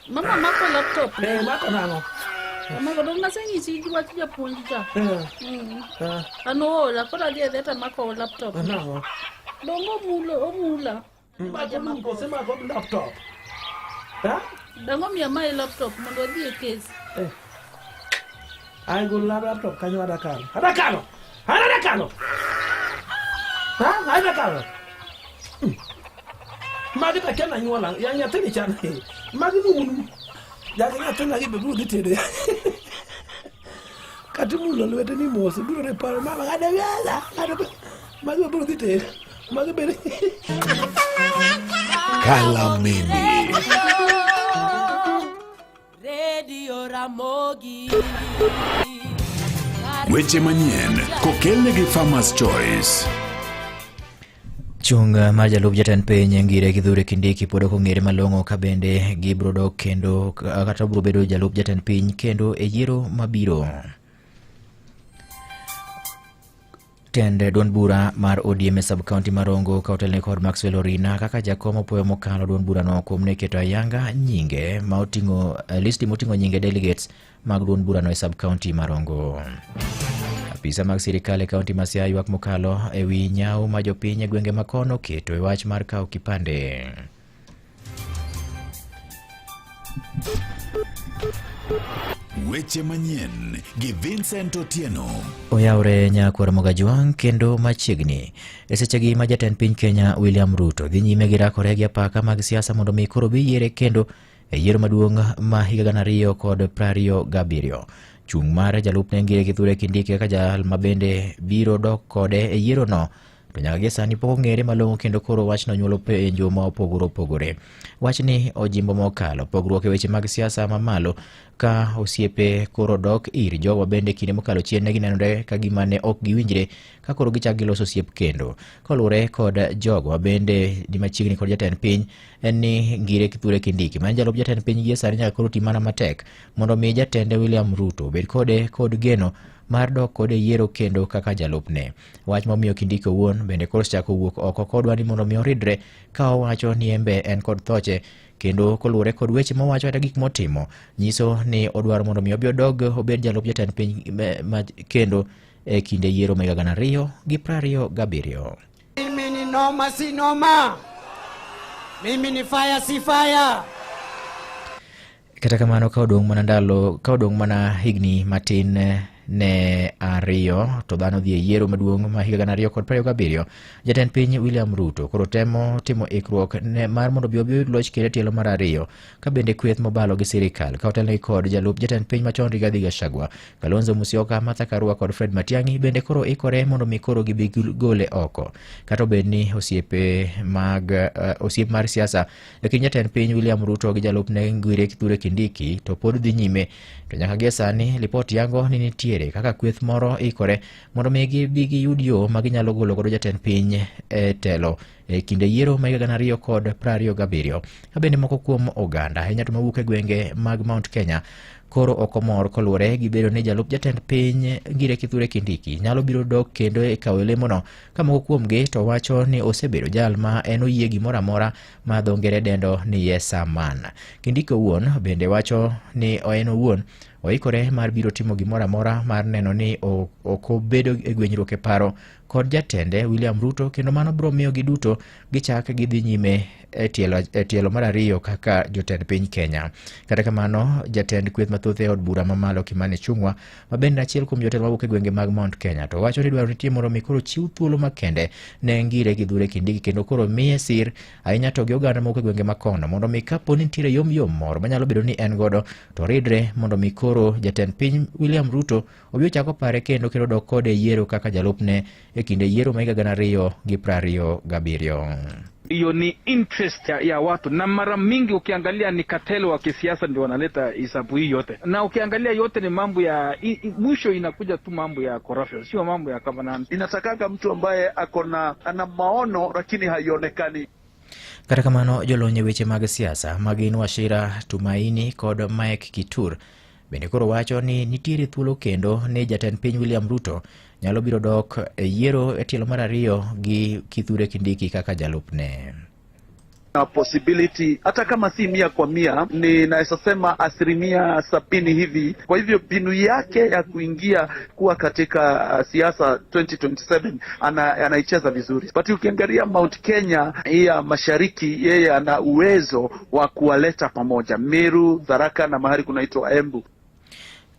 Speaker 19: Mama mako laptop.
Speaker 16: Mako nango.
Speaker 19: Mama ko dona sengi si jiwa tija punja. Ano la kora dia data mako laptop.
Speaker 16: Nango.
Speaker 19: Dongo mula.
Speaker 16: Mako sema ko laptop.
Speaker 19: Dongo mi mai laptop mondo di case.
Speaker 16: Ai go laptop kanyo adakano. Adakano. Magi ta kena nyola ya nya tini chana. Magi munu. Ya nya tena gi bebu ditede. Kati mulo lwete ni mos biro ne paro mama gade yala. Magi bebu ditede. Magi bere.
Speaker 5: Kalameni.
Speaker 6: Radio Ramogi.
Speaker 5: Weche manyien kokelne gi Farmers Choice.
Speaker 4: Chung mar jalup jatend piny Ngire Kithure Kindiki pod ok ong'ere malong'o ka bende gibro dok kendo kata biro bedo jalup jatend piny kendo e yiero mabiro. Tend duond bura mar ODM e sub-county Marongo ka otelne kod Maxwell Orina kaka jakom opoyo mokalo duond bura no kuom ne keto ayanga nyinge ma oting'o listi moting'o nyinge delegates mag duond bura no e sub-county Marongo. Apisa mag sirikal e kaunti ma Siaya ywak mokalo e wi nyau ma jopiny e gwenge ma kono keto e wach mar kawo kipande.
Speaker 5: Weche manyien gi Vincent Otieno.
Speaker 4: Oyawre nyakwar Mogajwang kendo machiegni e sechegi ma jatend piny Kenya William Ruto dhi nyime gi rakore gi apaka mag siasa mondo mi koro bi yiere kendo e yiero maduong' ma higa 2027. Chung mar jalupne Ngire Kithure Kindiki ka jal ma bende biro dok kode e yiero no to nyaka gi sani pok ong'ere malong'o kendo koro wachno nyuolo penjo ma opogore. Wachni ojimbo mokalo pogruok e weche mag siasa mamalo ka osiepe koro dok ir jogo bende kinde mokalo chien ne ginenore ka gima ne ok giwinjre ka koro gichak giloso osiep kendo. Kolure kod jogo bende di machiegni kod jatend piny en ni Ngire Kithure Kindiki man jalup jatend piny gie sani nyaka koro ti mana matek mondo mi jatende William Ruto bed kode kod geno mar dok kode yiero kendo kaka jalupne. Wach momiyo Kindiki owuon bende koro chako wuok oko kodwa ni mondo mi oridre ka owacho ni embe en kod thoche kendo kolure kod weche mowacho kata gik motimo nyiso ni odwaro mondo mi odog obed jalup jatend piny kendo e kinde yiero ma 2027.
Speaker 13: Mimi ni noma si noma. Mimi ni fire si fire.
Speaker 4: Kata kamano ka odong' mana higni matin ne ariyo to dhano dhi e yiero maduong' ma higa 2027. Jatend piny William Ruto koro temo timo ikruok mar mondo oyud loch kendo tielo mar ariyo ka bende kweth mobalo gi sirikal ka otelne kod jalup jatend piny machon Rigathi Gachagua, Kalonzo Musyoka, Martha Karua kod Fred Matiang'i bende koro ikore mondo mi koro gibi gole oko. Kata bed ni osiep mar siasa lakini jatend piny William Ruto gi jalupne Ngire Kithure Kindiki to pod dhi nyime to nyaka gi sani lipot yango ni nitie kaka kweth moro ikore mondo mi giyud yo ma ginyalo golo godo jatend piny e telo e kinde yiero ma 2027. Ka bende moko kuom oganda ahinya to mawuok e gwenge mag Mount Kenya koro ok omor kolure gi bedo ni jalup jatend piny Ngire Kithure Kindiki nyalo biro dok kendo e kawo lemono ka moko kuomgi to wacho ni osebedo jal ma en oyie gimoro amora ma dho ngere dendo ni yes man. Kindiki owuon bende wacho ni en owuon oikore mar biro timo gimoro amora mar neno ni ok obedo e gwenyruok e paro kod jatende William Ruto kendo mano biro miyo giduto gichak gidhi nyime e tielo mar ariyo kaka jotend piny Kenya. Kata kamano jatend kweth mathoth e od bura mamalo Kimani Ichung'wa ma bende achiel kuom jotelo mawuok e gwenge mag Mount Kenya to wacho ni dwaro nitie mondo mi koro chiw thuolo makende ne Ngire Kithure Kindiki kendo koro miye sir ahinya to gi oganda mawuok e gwenge makono mondo mi kapo ni nitiere yom moro manyalo bedo ni en godo to ridre mondo mi koro jatend piny William Ruto obiro chako pare kendo dok kode yiero kaka jalupne e kinde yiero ma 2027.
Speaker 20: Hiyo ni interest ya watu, na mara mingi ukiangalia ni katelo wa kisiasa ndio wanaleta hisabu hii yote, na ukiangalia yote ni mambo ya mwisho inakuja tu mambo ya corruption, sio mambo ya governance.
Speaker 21: Inatakanga mtu ambaye ana maono lakini haionekani.
Speaker 4: Kata kamano jolony e weche mag siasa magin Wachira Tumaini kod Mike Kitur bende koro wacho ni nitiere thuolo kendo ne jatend piny William Ruto nyalo biro dok e yiero e tielo mar ariyo gi Kithure Kindiki kaka jalupne.
Speaker 21: Na possibility hata kama si 100%, ni naweza sema 70% hivi. Kwa hivyo binu yake ya kuingia kuwa katika siasa 2027 anaicheza vizuri. But ukiangalia Mount Kenya ya mashariki, yeye ana uwezo wa kuwaleta pamoja Meru, Tharaka na mahali kunaitwa Embu.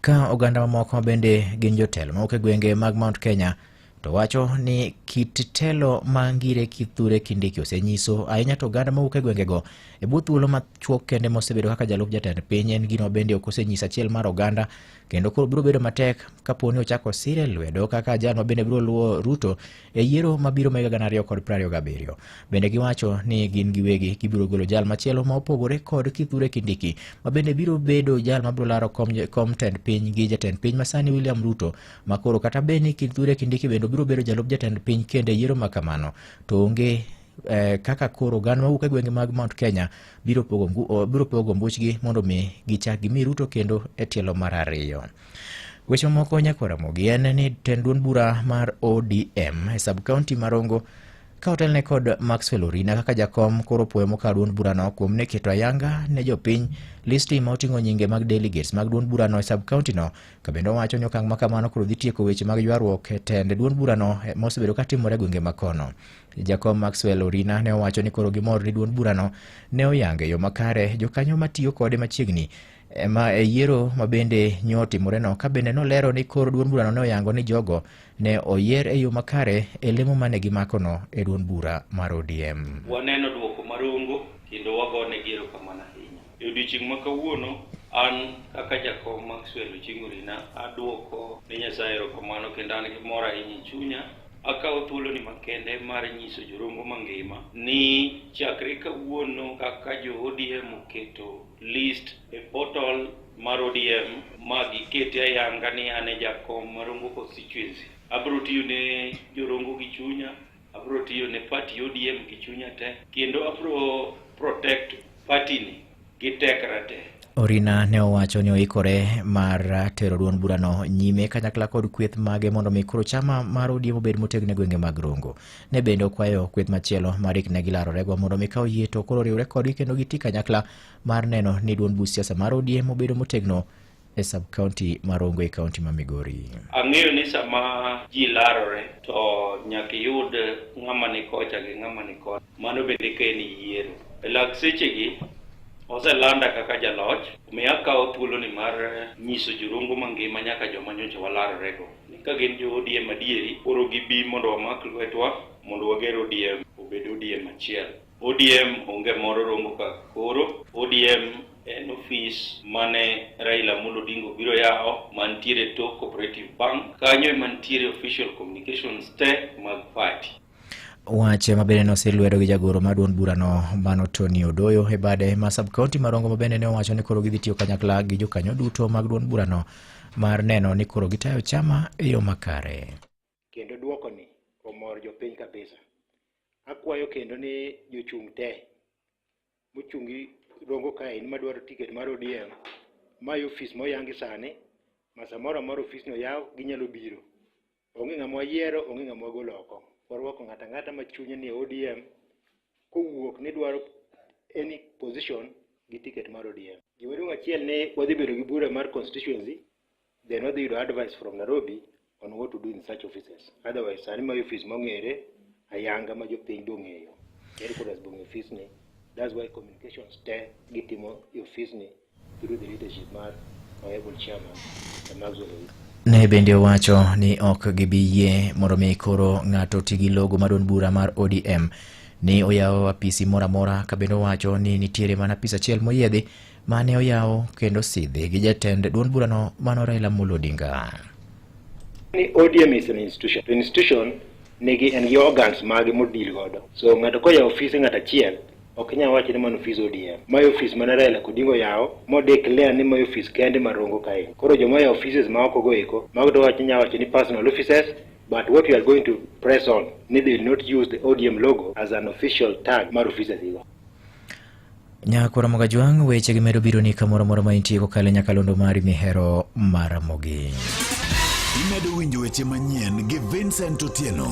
Speaker 4: Ka oganda mamoko bende gin jotelo mawuok e gwenge mag Mount Kenya to wacho ni kit telo ma Ngire Kithure Kindiki osenyiso ahinya to oganda mawuok e gwengego e bwo thuolo machuok kende mosebedo kaka jalup jatend piny en gino bende ok osenyiso achiel mar oganda kendo koro biro bedo matek kapo ni ochako sire lwedo kaka jano bende biro luwo Ruto e yiero mabiro ma 2027. Bende giwacho ni gin giwegi gibiro golo jal machielo ma opogore kod Kithure Kindiki ma bende biro bedo jal ma biro laro kom tend piny gi jatend piny masani William Ruto makoro kata beni Kithure Kindiki bende biro bedo jalup jatend piny kende yiero makamano to onge kaka koro gan mawuok e gwenge mag Mount Kenya biro pogo mbuchgi mondo mi gichak gimi Ruto kendo e tielo mar ariyo. Weche moko Nyakaramogi en ni tend duond bura mar ODM e sub-county Marongo ka otelne kod Maxwell Orina kaka jakom koro puoyo mokalo duond burano kuom ne keto ayanga ne jopiny listi ma oting'o nyinge mag delegates mag duond burano e sub-county no, ka bende owacho ni okang' makamano koro dhi tieko weche mag ywaruok e tend duond burano mosebedo katimore gwenge makono. Jakom Maxwell Orina ne owacho ni koro gimor ni duond burano ne oyange yo makare jokanyo matiyo kode machiegni ma e yiero mabende nyotimore no, ka bende nolero ni koro duond burano ne oyango ni jogo ne oyier e yo makare e lemo mane gimakono e duond bura mar ODM.
Speaker 2: Waneno duoko Marongo kendo wagone gero kamana ahinya. E odiochieng' ma kawuono an kaka jakom Maxwell Orina aduoko ne Nyasaye erokamano kendo an gi mor ahinya e chunya. Akawo thuolo ni makende mar nyiso jorongo mangima ni chakre kawuono kaka jo ODM oketo list e portal mar ODM ma gikete ayanga ni ane jakom Marongo constituency. Abro tiyo ne jorongo gi chunya, abro tiyo ne party ODM gi chunya te, kendo abro protect party ni gi tekra te.
Speaker 4: Orina ne owacho ni oikore mar tero duond burano nyime kanyakla kod kweth mage mondo mi koro chama mar ODM obed motegno e gwenge mag Rongo. Ne bende okwayo kweth machielo mar ne gilarorego mondo mi kaw yie to koro riwre kodgi kendo giti kanyakla mar neno ni duond buch siasa mar ODM obedo motegno e sub-county mar Rongo e kaunti ma Migori.
Speaker 2: Ang'eyo ni sama ji larore to nyaka yud ng'ama ni kocha gi ng'ama ni kocha. Mano bende ka en yiero. E lak sechegi oselanda kaka jaloch, omiyo akawo thuolo ni mar nyiso jorongo mangima nyaka joma nyocha walarorego ni ka gin jo ODM adieri, koro gibi mondo wamak lwetwa mondo wager ODM obed ODM achiel. ODM onge moro Rongo ka koro ODM en ofis mane Raila Amolo Odinga biro yawo mantiere tok Cooperative Bank, kanyo ema ntiere official communications te mag party.
Speaker 4: Wache mabende noselwedo gi jagoro mar duond burano Mano Tony Odoyo e bade ma sub-county Marongo mabende ne owacho ni koro gidhi tiyo kanyakla gi jokanyo duto mag duond burano mar neno ni koro gitayo chama e yo makare.
Speaker 22: Kendo duoko ni omor jopiny kabisa. Akwayo kendo ni jochung' te mochungi Rongo kae ni madwaro tiket mar ODM ma ofis moyangi sani ma samoro amora ofis no yaw ginyalo biro. Onge ng'ama yiero, onge ng'ama golo oko. Warwako ng'ata ng'ata ma chunye ni ODM kowuok ni dwaro any position gi ticket mar ODM. Gimaduong' achiel ne wadhi bedo gi bura mar constituency, then wadhi yudo advice from Nairobi on what to do in such offices. Otherwise, sani ma office mong'ere ayanga ma jopiny dong'eyo. Headquarters bong' office ni. That's why communications te gitimo office ni through the leadership mar Honorable Chairman Maxwell Orina.
Speaker 4: Ne bende owacho ni ok gibiyie mondo mi koro ng'ato tigi logo mar duond bura mar ODM ni oyawo apisi mora mora, ka bende owacho ni nitiere mana apis achiel moyiedhi mane oyawo kendo sidhi gi jatend duond burano mano Raila Amolo Odinga.
Speaker 22: Ni ODM is an institution. The institution nigi en gi organs mage modil godo. So ng'ato koyawo office ng'ato achiel ok nyal wacho ni man office ODM. My office mana Raila Odinga yawo mo declare ni my office kende Marongo kae. Koro joma yawo offices ma oko go eko mago wacho nyalo wacho ni personal offices, but what we are going to press on ni they will not use the ODM logo as an official tag mar offices higo.
Speaker 4: Nyakaramogi Jwang' weche gi medo biro ni kamoro moro ma intie kokalo nyakalondo mari mihero Maramogi.
Speaker 5: Imedo winjo weche manyien gi Vincent Otieno.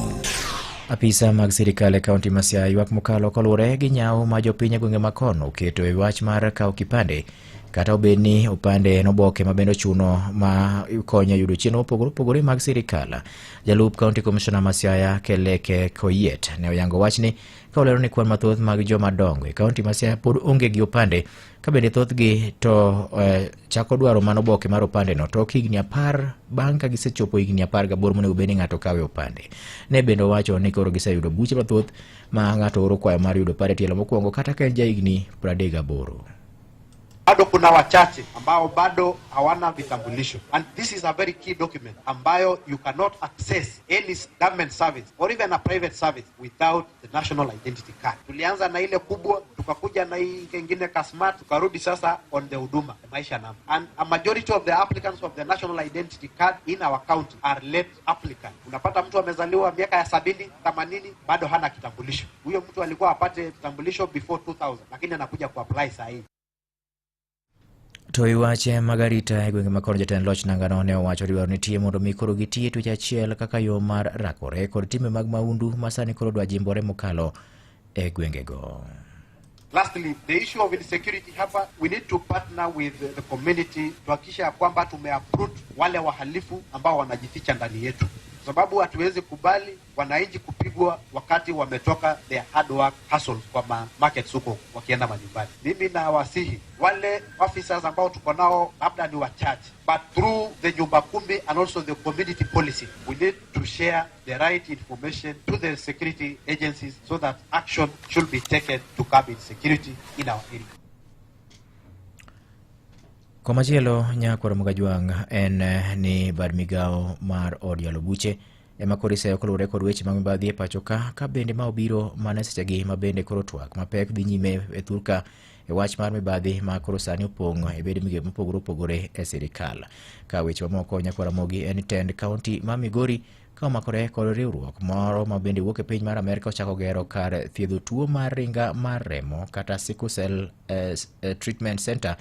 Speaker 4: Apisa mag sirikal e kaunti ma Siaya ywak mokalo koluwore gi nyawo ma jopiny e gwenge makono oketo e wach mar kawo kipande, kata obed ni opande noboke ma bende chuno ma konyo yudo chenro opogore mag sirikal. Jalup County Commissioner ma Siaya Keleke Koyet ne oyango wachni ka olero ni kwan mathoth mag joma dongo e kaunti ma Siaya pod onge gi opande, ka bende thothgi to chako dwaro mano oboke mar opande no tok higni 10 bang' ka gisechopo higni 18 monego bed ni ng'ato kawe opande. Ne bende owacho ni koro giseyudo buche mathoth ma ng'ato oro kwayo mar yudo opande tielo mokwongo kata ka en ja higni 38.
Speaker 1: bado kuna wachache ambao bado hawana vitambulisho, and this is a very key document ambayo you cannot access any government service or even a private service without the national identity card. Tulianza na ile kubwa, tukakuja na hii kingine kasmart, tukarudi sasa on the huduma maisha namba, and a majority of the applicants of the national identity card in our county are late applicants. Unapata mtu amezaliwa miaka ya 70, 80 bado hana kitambulisho. Huyo mtu alikuwa apate kitambulisho before 2000 lakini anakuja kuapply saa hii.
Speaker 4: To iwache magarita e gwenge makoro jatend loch nangano ne owacho dwaro ni tie mondo mi koro gitie tuch achiel kaka yo mar rakore kod time mag maundu masani koro dwa jimbore mokalo e gwengego.
Speaker 1: Lastly, the issue of insecurity hapa, we need to partner with the community tuhakikisha kwamba tumeaprut wale wahalifu ambao wanajificha ndani yetu, sababu hatuwezi kubali wananchi kupigwa wakati wametoka their hard work hustle kwa market huko wakienda manyumbani. Mimi na wasihi wale officers ambao tuko nao labda ni wachache, but through the nyumba kumi and also the community policy, we need to share the right information to the security agencies so that action should be taken to curb insecurity in our area.
Speaker 4: Kwa machielo, Nyakwaro Mugajwang en ni bad migao mar od yalo buche ema koro iseyo kolure kod weche mag mibadhi e pacho ka bende ma obiro mana sechegi ma bende koro twak mapek dhi nyime e thurka e wach mar mibadhi ma koro sani opong' e bede migepe mopogore opogore e sirikal. Ka weche mamoko, Nyakwaro Mogi en tend kaunti ma Migori ka omakore kod riwruok moro ma bende wuok e piny mar Amerika ochako gero kar thiedho tuo mar ringa mar remo kata sickle cell treatment center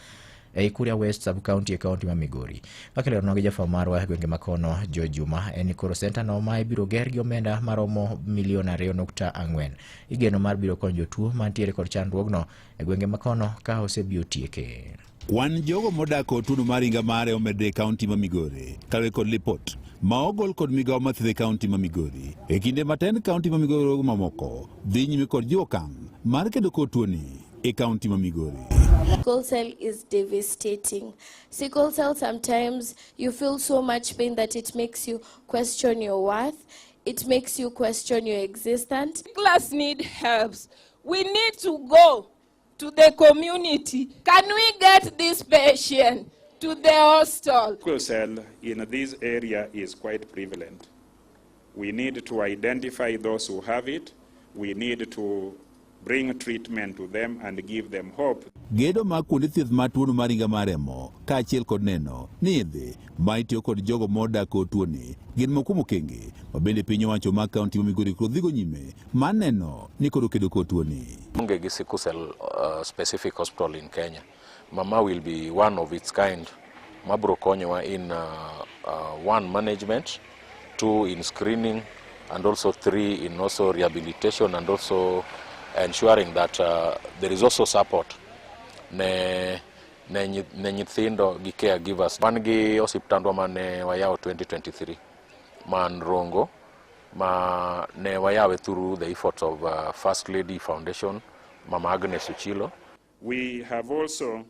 Speaker 4: e Kuria West sub-county e county ma Migori. Kakilero nogi jafwa marwa gwenge makono Jo Juma en koro center no ma ibiro ger gi omenda maromo $2.4 igeno mar biro konyo jotuo mantiere kod chandruogno e gwenge makono ka osebio tieke.
Speaker 5: Kwan jogo modak Otundo mar ringa mare omedre e kaunti ma Migori kaluwore kod lipot ma ogol kod migao mathiedho e kaunti ma Migori. E kinde matend kaunti ma Migori mamoko dhi nyime kod jiwo okang' mar kedo kod tuoni e kaunti ma Migori.
Speaker 3: Sickle cell is devastating. Sickle cell, sometimes you feel so much pain that it makes you question your worth. It makes you question your existence.
Speaker 23: Class need helps. We need to go to the community. Can we get this patient to the hospital?
Speaker 24: Sickle cell in this area is quite prevalent. We need to identify those who have it. We need to bring treatment to them and give them hope.
Speaker 5: Gedo ma kuonde thieth ma tuono mar ringa mar remo kaachiel kod neno ni idhi ma itiyo kod jogo modak kod tuoni gin moko mokenge ma bende piny owacho ma kaunti ma Migori koro dhigo nyime ma neno ni koro kedo kod tuoni.
Speaker 25: Onge gi sickle cell specific hospital in Kenya. Mama will be one of its kind. Mabro konyowa in one, management, 2, in screening, and also 3, in also rehabilitation, and also ensuring that there is also support ne nyithindo gi caregivers. Wan gi osiptandwa mane wayawo 2023 man Rongo ma ne wayawe through the efforts of First Lady Foundation, Mama Agnes Uchilo.
Speaker 24: We have also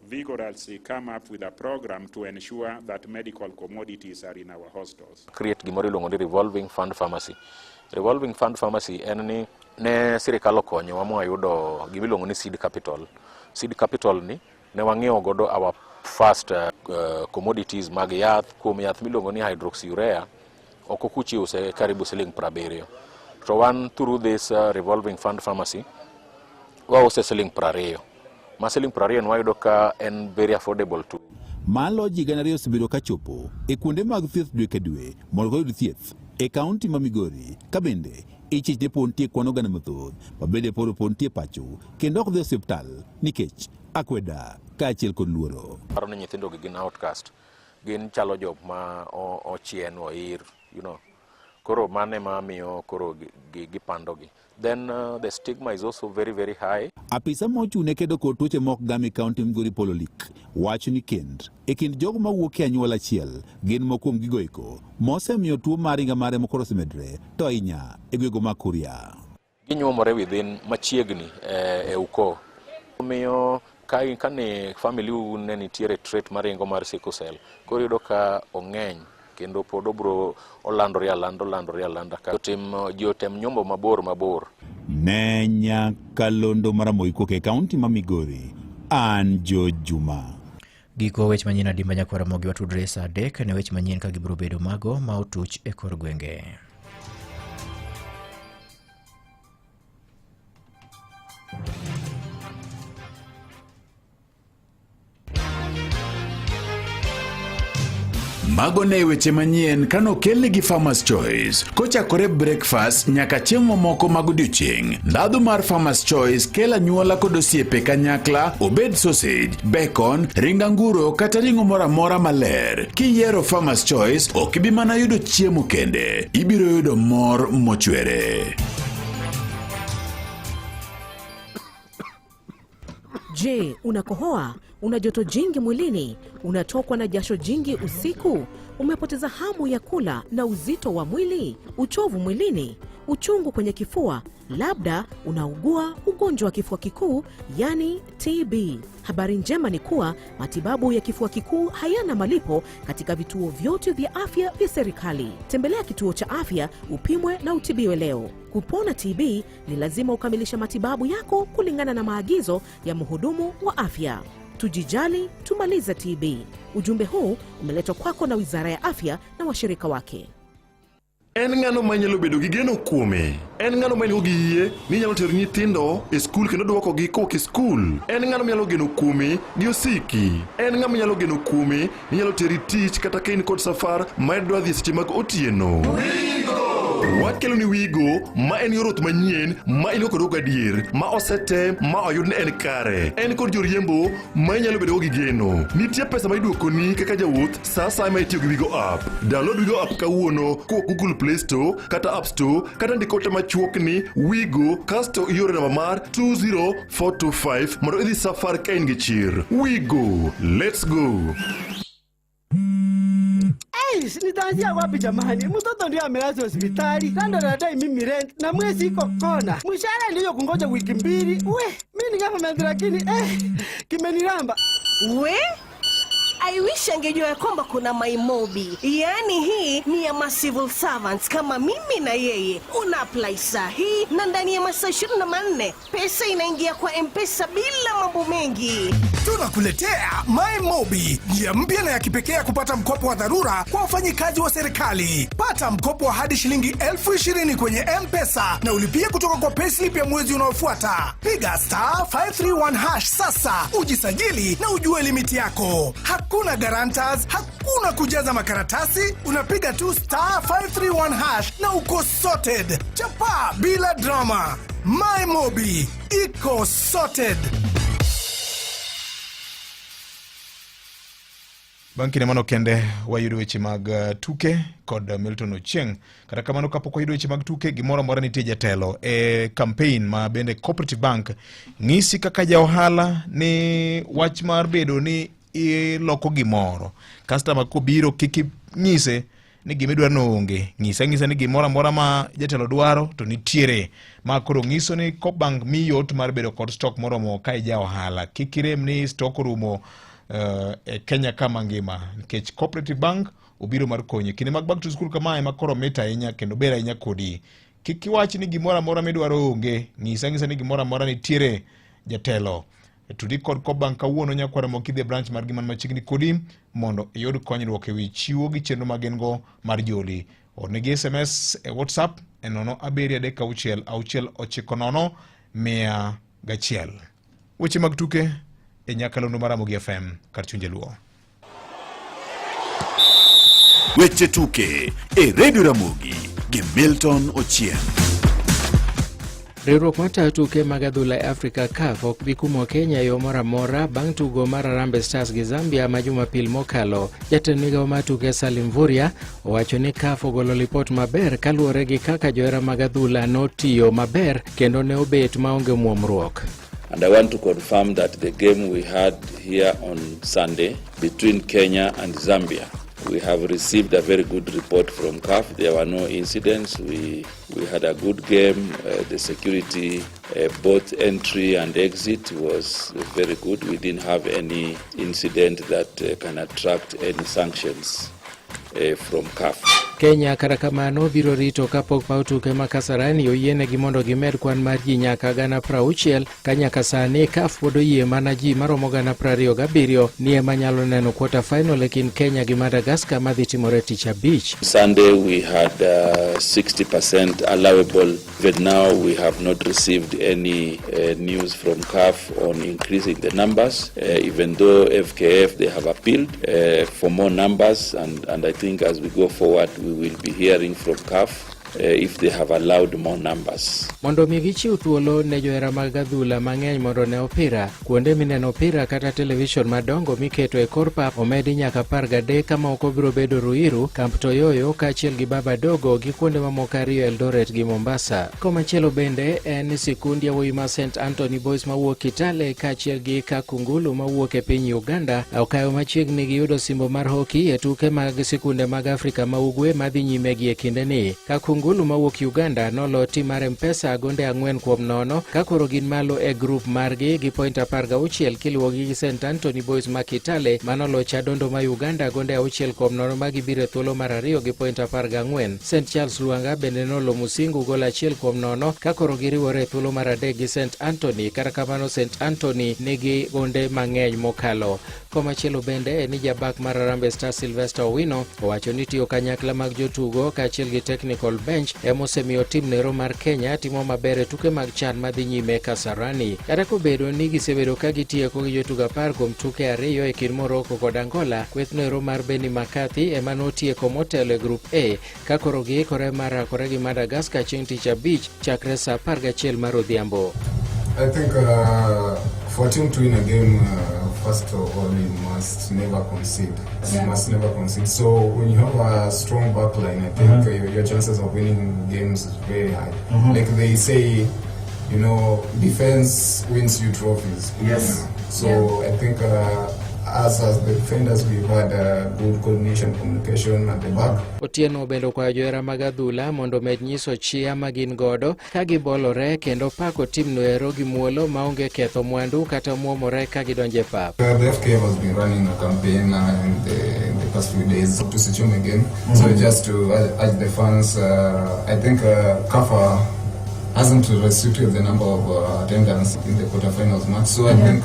Speaker 24: vigorously come up with a program to ensure that medical commodities are in our hospitals.
Speaker 25: Create gimoro iluongo ni revolving fund pharmacy. Revolving fund pharmacy en ni ne sirikal okonyo wa mwayudo gimiluongo ni seed capital. Seed capital ni ne wang'iewo godo our first commodities mag yath. Kuom yath miluongo ni hydroxyurea oko kuchiuse karibu $70. To one through this revolving fund pharmacy wause $20. Ma $20 nwayudo ka en very affordable to.
Speaker 5: Malo ji gana riyo osebedo ka chopo e kuonde mag thieth dwe ka dwe mondo oyud thieth e kaunti ma Migori ka bende ichich ne pontie kwan oganda mathoth ma bende poro pontie pacho kendo ok dhi osiptal nikech akweda kaachiel kod luoro.
Speaker 25: Paro ni nyithindo gi gin outcast, gin chalo job ma ochien oir, koro mane ma miyo koro gipandogi. Then the stigma is also very, very high.
Speaker 5: Apisa mochune kedo kod tuoche mok gami kaunti Migori Pololik wacho ni e kind jogo mawuok e anyuola achiel gin mokuom gigo eko mosemiyo tuo mar ringa mare mokoro osemedre to ahinya e gwego ma Kuria.
Speaker 25: Ginyuomore within machiegni e uko. Omiyo kane family ne nitiere trait mar ringo mar sickle cell, koro yudo ka ong'eny kendo pod obro olandore alanda ka jotem nyombo mabor.
Speaker 5: Ne Nyakalondo Maramogi Kuok e kaunti ma Migori, an Jo Juma.
Speaker 4: Giko weche manyien adimba nyakwara mogi watudre saa 3 ne weche manyien ka gibiro bedo mago ma otuch e kor gwenge.
Speaker 5: Mago ne weche manyien kano kelne gi Farmers Choice. Kochakore breakfast nyaka chiemo moko mag odiochieng'. Ndhadhu mar Farmers Choice kela nyuola kod osiepe kanyakla, obed sausage, bacon, ring anguro kata ring'o moramora maler. Kiyiero Farmers Choice ok ibi mana yudo chiemo kende, ibiro yudo mor mochwere.
Speaker 8: Je, unakohoa? Una joto jingi mwilini? Unatokwa na jasho jingi usiku? Umepoteza hamu ya kula na uzito wa mwili? Uchovu mwilini? Uchungu kwenye kifua? Labda unaugua ugonjwa wa kifua kikuu, yani TB. Habari njema ni kuwa matibabu ya kifua kikuu hayana malipo katika vituo vyote vya afya vya serikali. Tembelea kituo cha afya upimwe na utibiwe leo. Kupona TB ni lazima ukamilisha matibabu yako kulingana na maagizo ya mhudumu wa afya. Tujijali, tumalize TB. Ujumbe huu umeletwa kwako na Wizara ya Afya na washirika wake.
Speaker 9: En ng'ano manyalo bedo gi geno kuome. En ng'ano manyalo gi yie ni nyalo tero nyithindo e skul kendo duoko gi kok e skul. En ng'ano manyalo geno kuome gi osiki. En ng'ano manyalo geno kuome ni nyalo teri tich kata kain kod safar ma idwa dhi seche mag otieno. Wakelo ni Wigo ma en yorot manyien ma ilokoro gadier ma osete ma oyud ni en kare. En kod joriembo ma inyalo bedo gi geno. Nitie pesa ma iduoko ni kaka jawuoth saa saa ma itiyo gi Wigo app. Download Wigo app kawuono ko Google Play Store kata App Store kata ndikote machuok ni Wigo kasto iore namba mar 20425 mondo idhi safar ka in gi chir. Wigo, let's go.
Speaker 13: Nitaanzia wapi jamani? Mtoto ndio amelazwa hospitali. Kando nadai mimi rent na mwezi iko kona. Mshahara ndio kungoja wiki 2. Mimi ni kama lakini kimeniramba.
Speaker 14: I wish angejua kwamba kuna MyMobi. Yaani hii ni ya civil servants kama mimi na yeye. Una apply sahi na ndani ya masaa 24 pesa inaingia kwa M-Pesa bila mambo mengi.
Speaker 15: Tunakuletea MyMobi, njia mpya na ya kipekee kupata mkopo wa dharura kwa wafanyikazi wa serikali. Pata mkopo wa hadi shilingi 20,000 kwenye M-Pesa na ulipie kutoka kwa payslip ya mwezi unaofuata. Piga *531# sasa, ujisajili na ujue limiti yako. Hakuna guarantors, hakuna kujaza makaratasi, unapiga tu *531# na uko sorted. Chapa bila drama. MyMobi, iko sorted.
Speaker 7: Banki ne mano kende wayudo weche mag tuke kod Milton Ochieng. Kata kamano kapok wayudo weche mag tuke, gimoro amora nitie jatelo e campaign ma bende Cooperative Bank ng'isi kaka ja ohala ni wach mar bedo ni iloko gimoro. Customer ko biro kiki ng'ise ni gimidwaro no onge. Ng'isa ni gimoro amora ma jatelo dwaro to nitiere. Ma koro ng'iso ni Coop Bank mi yot mar bedo kod stock moromo ka ja ohala. Kikirem ni stock rumo e Kenya kama ngima, nikech Cooperative Bank obiro mar konyo. Kinde mag back to school kama ema koro meta ahinya kendo ber ahinya kodi. Kik iwach ni gimoro amora midwaro onge. Ng'isa ni gimoro amora nitiere jatelo. Tudi kod Coop Bank kawuono nyakwara mokidhe branch mar giman machiegni kodi mondo iyud konyruok ewi chiwo gi chenro magengo mar joli. Ornegi SMS e WhatsApp e 0736991. Weche mag tuke e Nyakalondo mar Ramogi FM kar chunje luo.
Speaker 5: Weche tuke e Radio Ramogi gi Milton Ochieng.
Speaker 10: Riwruok mar tuke mag adhula e Afrika CAF ok bi kumo Kenya yo moro amora bang' tugo mar Harambee Stars gi Zambia ma Jumapil mokalo. Jatend migawo mar tuke Salim Vuria owacho ni CAF ogolo lipot maber kaluwore gi kaka johera mag adhula notiyo maber kendo ne obet maonge muomruok.
Speaker 11: And I want to confirm that the game we had here on Sunday between Kenya and Zambia, we have received a very good report from CAF. There were no incidents. We had a good game. The security, both entry and exit, was very good. We didn't have any incident that can attract any sanctions from CAF.
Speaker 10: Kenya kata kamano biro rito kapok paw tuke ma Kasarani oyienegi mondo gimed kwan mar ji nyaka 60,000 ka nyaka sani CAF pod oyie mana ji maromo 27,000 ni ema nyalo neno quarter final e kind Kenya gi Madagascar madhi timore tich abich.
Speaker 11: Sunday we had 60% allowable. But now we have not received any news from CAF on increasing the numbers, even though FKF, they have appealed for more numbers, and I think as we go forward, we will be hearing from CAF if they have allowed more numbers.
Speaker 10: Mondo mi gichiw thuolo ne johera mag adhula mang'eny mondo ne opira, kuonde mineno opira kata television madongo miketo e kor pap omedi nyaka 13 kama ok obiro bedo Ruiru, Camp Toyoyo kaachiel gi Baba Dogo gi kuonde mamoko ariyo Eldoret gi Mombasa. Komachielo bende en sikundi yawuoyi ma St Anthony Boys mawuok Kitale kaachiel gi Kakungulu mawuok e piny Uganda okayo machiegni gi yudo simbo mar hoki e tuke mag sikunde mag Afrika ma Ugwe madhi nyime gi e kindeni. Kakungulu mawuok Uganda nolo tim mar M-Pesa gonde 4-0 ka koro gin malo e grup margi gi point 16 kiluwogi gi St Anthony Boys ma Kitale manolo Chadondo ma Uganda gonde 6-0 ma gibiro thuolo mar ariyo gi point 14. St Charles Luanga bende nolo Musingu gol 1-0 ka koro giriwore thuolo mar adek gi St Anthony, kata kamano St Anthony nigi gonde mang'eny mokalo. Komachielo bende ni jabak mar Harambee Stars Sylvester Owino owacho ni tiyo kanyakla mag jotugo kaachiel gi technical bench emosemiyo tim nero mar Kenya timo maber e tuke mag CHAN madhi nyime Kasarani. Kata kobedo ni gisebedo ka gitieko gi jotugo 10 kuom tuke 2 e kind Morocco kod Angola, kweth nero mar Benny McCarthy ema notieko motelo e grup A ka koro giikore mar rakore gi Madagascar chieng' tich abich chakre sa 11 mar odhiambo.
Speaker 12: I think for a team to win a game, first of all, you must never concede. You must never concede. So when you have a strong backline, I think your chances of winning games is very high. Like they say, you know, defense wins you trophies. Yes. So I think as the defenders, we've had good coordination, communication at the back.
Speaker 10: Otieno bendo kwa johera mag adhula mondo med nyiso chia magin godo ka gibolore kendo pako tim noero gi muolo maonge ketho mwandu kata muomore ka gidonje pap.
Speaker 12: The FKF has been running a campaign in the past few days to secure the game. So just to urge the fans, I think CAF hasn't restricted the number of attendance in the quarterfinals match. So I think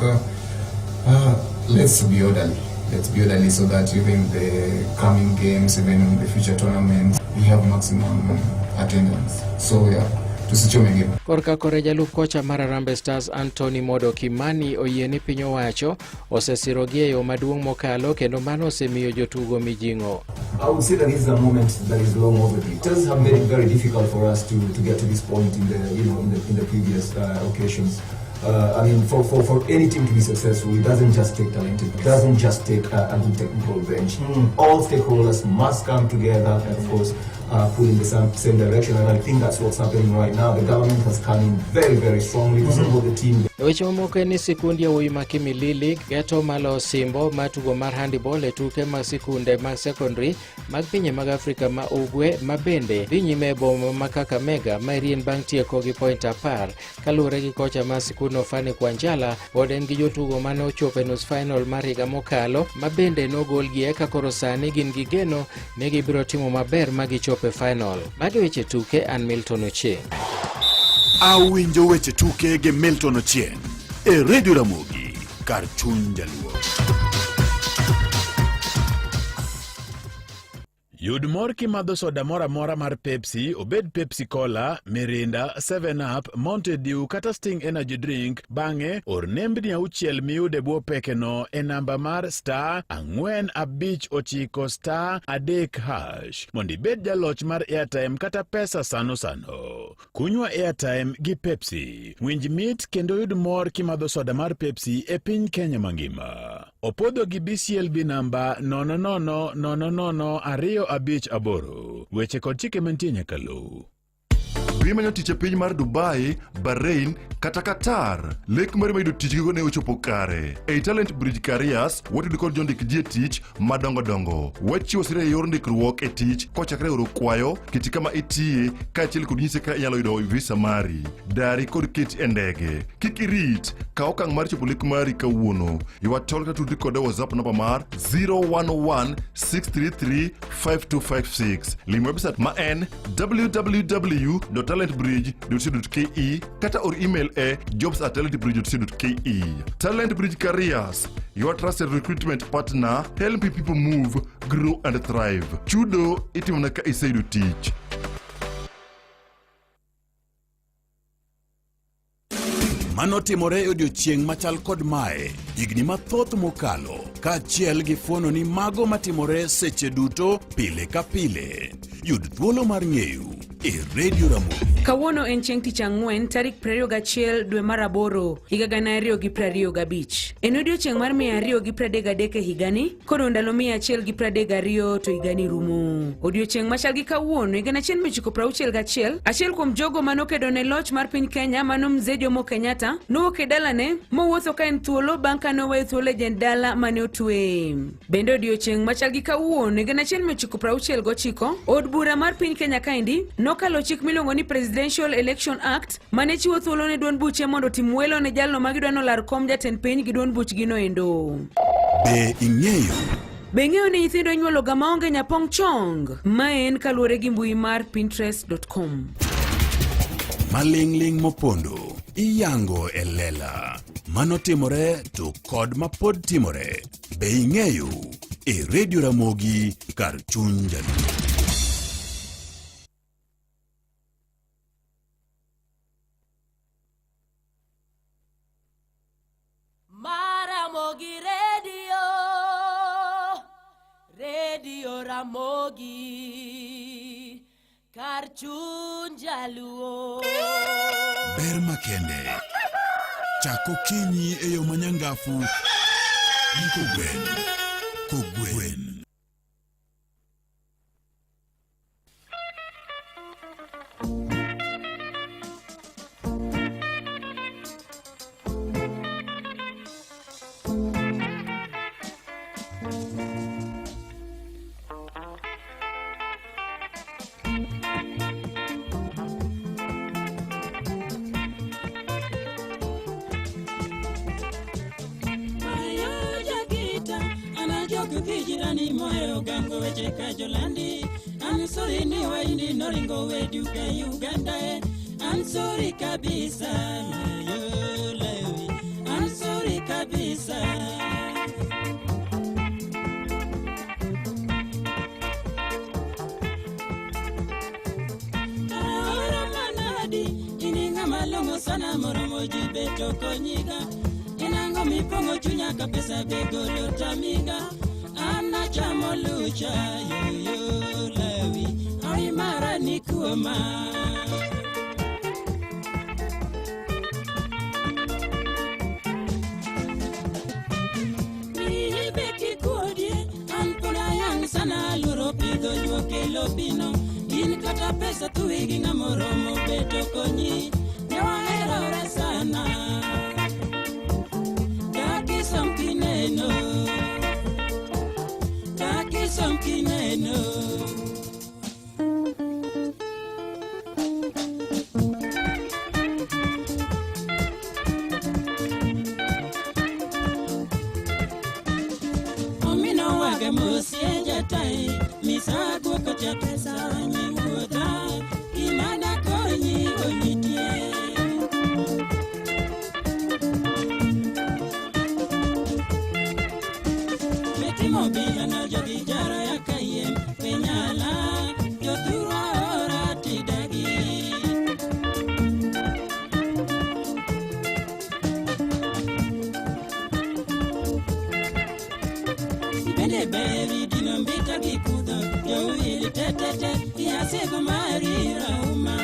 Speaker 12: let's be orderly. Let's be orderly so that even the coming games, even in the future tournaments, we have maximum attendance. So yeah, tusichome game.
Speaker 10: Korka kore jalup kocha mar Harambee Stars Anthony Modo Kimani oyie ni piny owacho osesirogi e yo maduong' mokalo kendo mano osemiyo jotugo mijing'o.
Speaker 16: I would say that this is a moment that is long overdue. It does have made it very difficult for us to get to this point in the previous occasions. I mean, for any team to be successful, it doesn't just take talent, it doesn't just take a good technical bench. All stakeholders must come together and, of course, pull in the same direction, and I think that's what's happening right now. The government has come in very, very strongly to support the team.
Speaker 10: Weche mamoko ni sikundi yawuoyi ma Kimilili geto malo Simbo matugo mar handball e tuke mag sikunde mag secondary mag pinje mag Afrika ma Ugwe ma bende dhi nyime e boma ma Kakamega ma irien bang' tieko gi point 10 kaluwore gi kocha ma sikuno Fani Kwanjala pod en gi jotugo mane ochopo e nus final mar higa mokalo ma bende nogol gi eka koro sani gin gi geno ne gibiro timo maber ma gichopo e final. Magi weche tuke an Milton Ochieng'.
Speaker 5: Awinjo weche tuke gi Milton Ochieng' e Radio Ramogi kar chuny jaluo. Yud mor kimadho soda mora mora mar Pepsi, obed Pepsi Cola, Mirinda, 7up, Mountain Dew kata Sting Energy Drink, bang'e or nembni 6 miyude bwo pekeno e namba mar *459*3# mondo ibed jaloch mar airtime kata pesa sano sano. Kunywa airtime gi Pepsi, winj mit kendo yud mor kimadho soda mar Pepsi e piny Kenya mangima. Opodho gi BCLB namba 0000258. Weche kod chike mantie nyaka lu.
Speaker 9: Wimanyo tich e piny mar Dubai, Bahrain, kata Qatar. Lek mari mayudo tich gigo ne ochopo kare. Ei Talent Bridge Careers, watudo kod jondik ji tich madongo dongo. Wachiwo sira yor ndikruok e tich kochakre oro kwayo, kiti kama itie, kaachiel kod nyise ka inyalo yudo visa mari. Dari kod keti e ndege. Kik irit, ka okang' mar chopo lek mari kawuono. Iwatol ka tudri kod WhatsApp namba mar 011-633-5256. Lim website ma en www.talentbridge.co.ke kata or email e jobs@talentbridge.co.ke. Talent Bridge Careers, your trusted recruitment partner, helping people move, grow and thrive. Chudo itimona ka iseyudo tich.
Speaker 5: Manotimore odiochieng' machal kod mae higni mathoth mokalo, kaachiel gi fuono ni mago matimore seche duto pile ka pile. Yud thuolo mar ng'eyo e Radio Ramogi.
Speaker 6: Kawuono en chieng' tich ang'wen tarik 21 dwe mar 8 higa 2025. En odiochieng' mar 233 e higani, kod ndalo 132 to higani rumo. Odiochieng' machal gi kawuono higa 1961, achiel kuom jogo manokedo ne loch mar piny Kenya, mano Mzee Jomo Kenyatta, nowuok e dalane mowuotho ka en thuolo bang' ka noweyo thuolo e jend dala mane otwe. Bende odiochieng' machal gi kawuono higa 1969, od bura mar piny Kenya kaendi nokalo chik miluongo ni Presidential Election Act mane chiwo thuolo ne duond buche mondo tim welo ne jalno ma gidwa nolar kom jatend piny gi duond buchgi no endo.
Speaker 5: Be ing'eyo?
Speaker 6: Be ing'eyo ni nyithindo inyuolo ga maonge nyapong' chong? Ma en kaluwore gi mbui mar pinterest.com.
Speaker 5: Maling'ling' mopondo iyango e lela. Manotimore to kod mapod timore. Be ing'eyo? E Radio Ramogi, kar chuny jaluo.
Speaker 17: Ramogi Radio Ramogi, kar chuny jaluo.
Speaker 5: Ber makende, chako kinyi e yo manyangafu, kogwen.
Speaker 18: Jirani moyo gango weche ka jolandi. I'm sorry ni waindi noringo weduka Uganda. I'm sorry kabisa lewi. I'm sorry kabisa. Taora manadi ininga malongo sana moromo jibeto konyiga. Inango mipongo chunya kabisa begolo tamiga. Ana chamo lucha yo lewi ai mara ni kuoma. Mi beki kodie ampona yang sana luro pido juoke lobino. In kata pesa tuigi na moromo beto konyi. Nyawa erore sana Daki somkineno Something I know. Omino wage musienja tai, misago kocha pesa nyuda, imana konyi onyitie. Metimo bila na jogi jara ya kayem, penyala, yotura ora tidagi. Bene bevi dinombita kikudo, yo ili tetete, yasego mari rauma.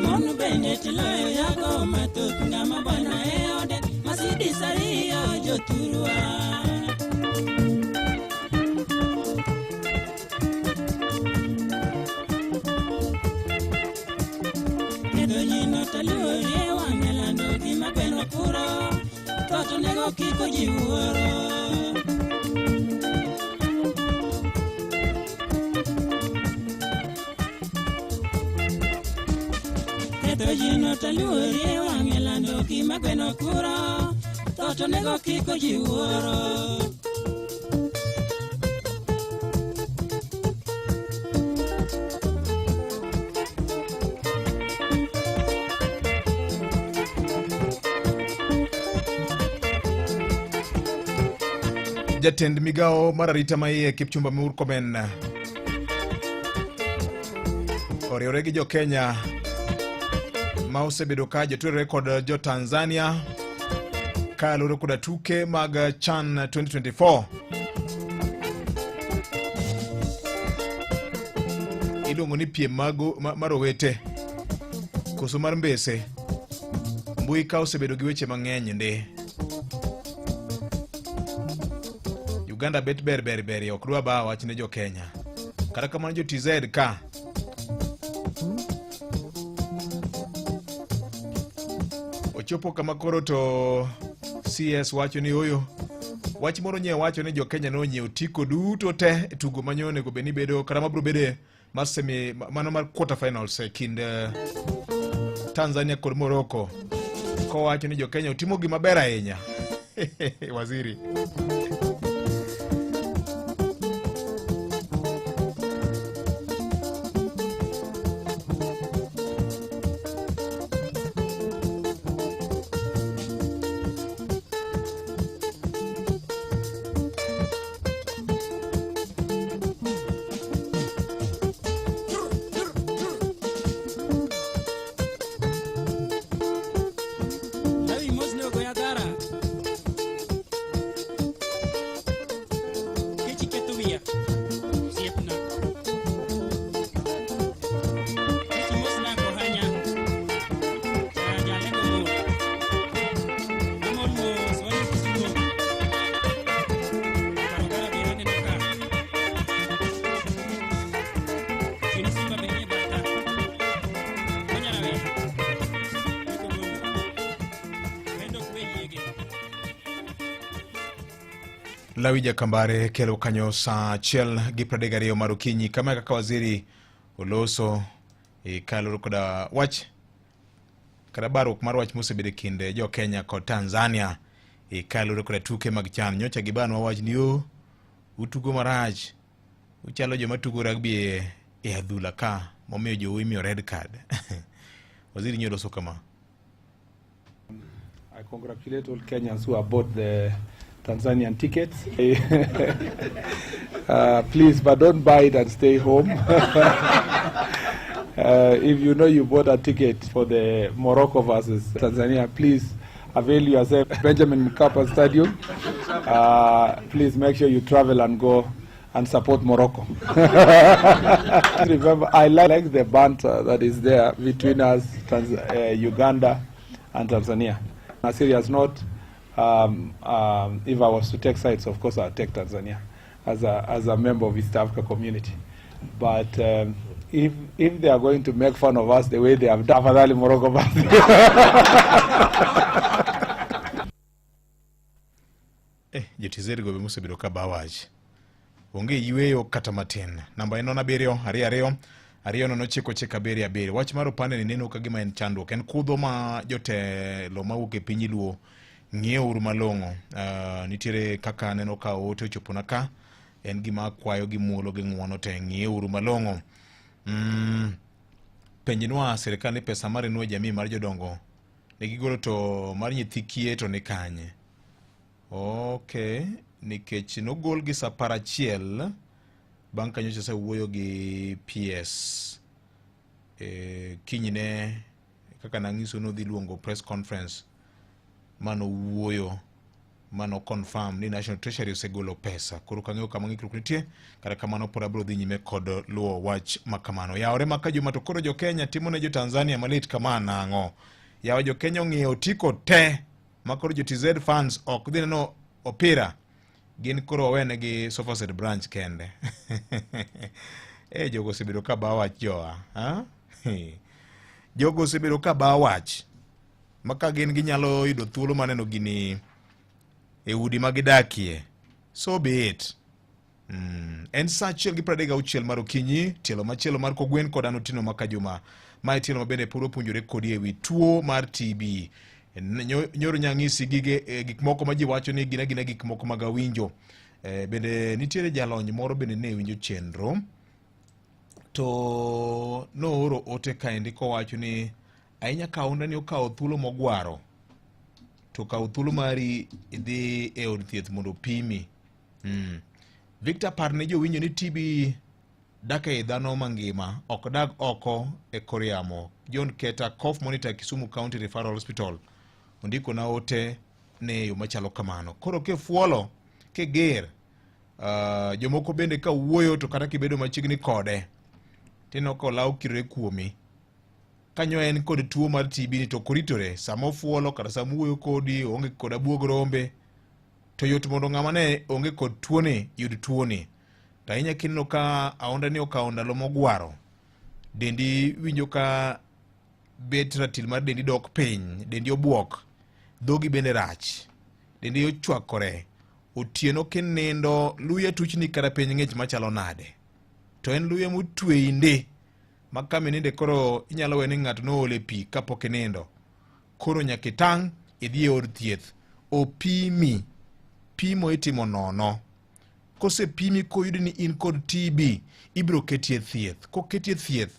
Speaker 18: Monu bende tiloyo yago matuk ngama bwana eode, masidi sariyo joturua. Kedo nyino taluore wangelando gima gweno puro toto nego kiko jiwuoro Kedo nyino taluore wangelando gima gweno puro toto nego kiko jiwuoro
Speaker 7: Jatend migao mar arita maiye Kipchumba Murkomen oriwore gi jo Kenya ma osebedo ka jotudore kod jo Tanzania ka luwore koda tuke mag CHAN 2024. Iluongo ni piem mar owete koso mar mbese. Mbui ka osebedo gi weche mang'eny ndi. Uganda bet ber ok dwa ba wach ne jo Kenya. Kata kamano jo TZ ka ochopo kama koro to CS wacho ni oyo wach moro nye wacho ni jo Kenya no nyiew tiko duto te tugo manyone go beni bedo kata mabro bede mar semi mano mar quarter finals kind Tanzania kod Morocco. Ko wacho ni jo Kenya utimo gima ber ahinya. Waziri Lawija Kambare kelo kanyo sa chiel gi pradegario marukinyi kama kaka waziri oloso kaloro koda wach kada baruk mar wach mosebede kinde jo Kenya kod Tanzania kaloro koda tuke mag CHAN. Nyocha gibano wach ni utugo maraj uchalo joma tugo rugby e adhula ka momiyo jo imiyo red card. Waziri nyoloso kama.
Speaker 2: I congratulate all Kenyans who have bought the Tanzanian tickets. Please, but don't buy it and stay home. If you know you bought a ticket for the Morocco versus Tanzania, please avail yourself Benjamin Mkapa Stadium. Please make sure you travel and go and support Morocco. Remember, I like the banter that is there between us, Uganda and Tanzania. On a serious note, if I was to take sides, of course I'd take Tanzania as a member of East Africa community. But if they are going to make fun of us the way they have done, afadhali Morocco basi.
Speaker 7: Jetizeri gobe musebedo ka bawaj. Onge yweyo kata matin. Namba eno na berio, ariyo no chiko chika beri. Wach maro pande ni neno kagima en chandruok. En kudho ma jote lo mawuok e piny luo ng'iewo uru malong'o. Nitiere kaka neno ka ote ochopona ka. En gima kwayo gi muolo gi ng'uono te ng'iewo uru malong'o. Penjinwa serikali ni pesa mar inua jamii mar jodongo. Negigolo to mar nyithi kiye to ni kanye. Okay. Nikech nogol gi sa parachiel bang' kanyo se wuoyo gi PS kinyine kaka nangiso no dhi luongo press conference mano wuoyo mano confirm ni National Treasury osegolo pesa koro kang'eyo kama ng'ikruok nitie kata kamano pod abro dhi nyime kod luwo wach makamano. Yaore maka juma to koro jo Kenya timo ne jo Tanzania malit kama nang'o. Yawa jo Kenya ong'iewo tiko te makoro jo TZ fans ok dhi neno opira gin koro wene gi Sofaset branch kende. Jogo osebedo ka ba wach joa, ha? jogo osebedo ka ba wach maka gin ginyalo yudo thuolo maneno gini e udi magidakie. So be it. En sa 1:36 mar okinyi, tielo machielo mar Kogwen kod an Otieno Makajuma. Mae tielo mabende puro puonjore kodi ewi tuo mar TB. Nyoro nyang'isi gik moko ma ji wacho ni gina gik moko mag awinjo. Bende nitiere jalony moro bende ne winjo chenro. To nooro ote kaendi kowacho ni ahinya kaunda ni okawo thuolo mogwaro. To kawo thuolo mari idhi e od thieth mondo pimi. Victor parne jowinjo ni TB dak e dhano mangima, ok dag oko e kor yamo. John Keta, Cough Monitor, Kisumu County Referral Hospital, ondiko na ote ne yo machalo kamano. Koro ke fuolo, ke ger, jomoko bende ka wuoyo to kata kibedo machiegni kode, tino ko law kirre kuomi. Kanyo en kod tuo mar TB ni to koritore, samo fuolo kata samo wuoyo kodi, onge kod abuog rombe, to yot mondo ng'ama ne onge kod tuoni yud tuoni. To ahinya kineno ka aonda ni okawo ndalo mogwaro, dendi winjo ka bet ratil mar dendi dok piny, dendi obuok, dhogi bende rach, dendi ochwakore, otieno kinindo luya tuchni kata piny ng'ich machalo nade. To en luya motwe inde, makame ninde koro inyalo we ni ng'ato noole pi kapok inindo. Koro nyakitang' idhi e od thieth, opimi, pimo itimo nono. Kose pimi koyudi ni in kod TB, ibro ketie thieth. Koketie thieth,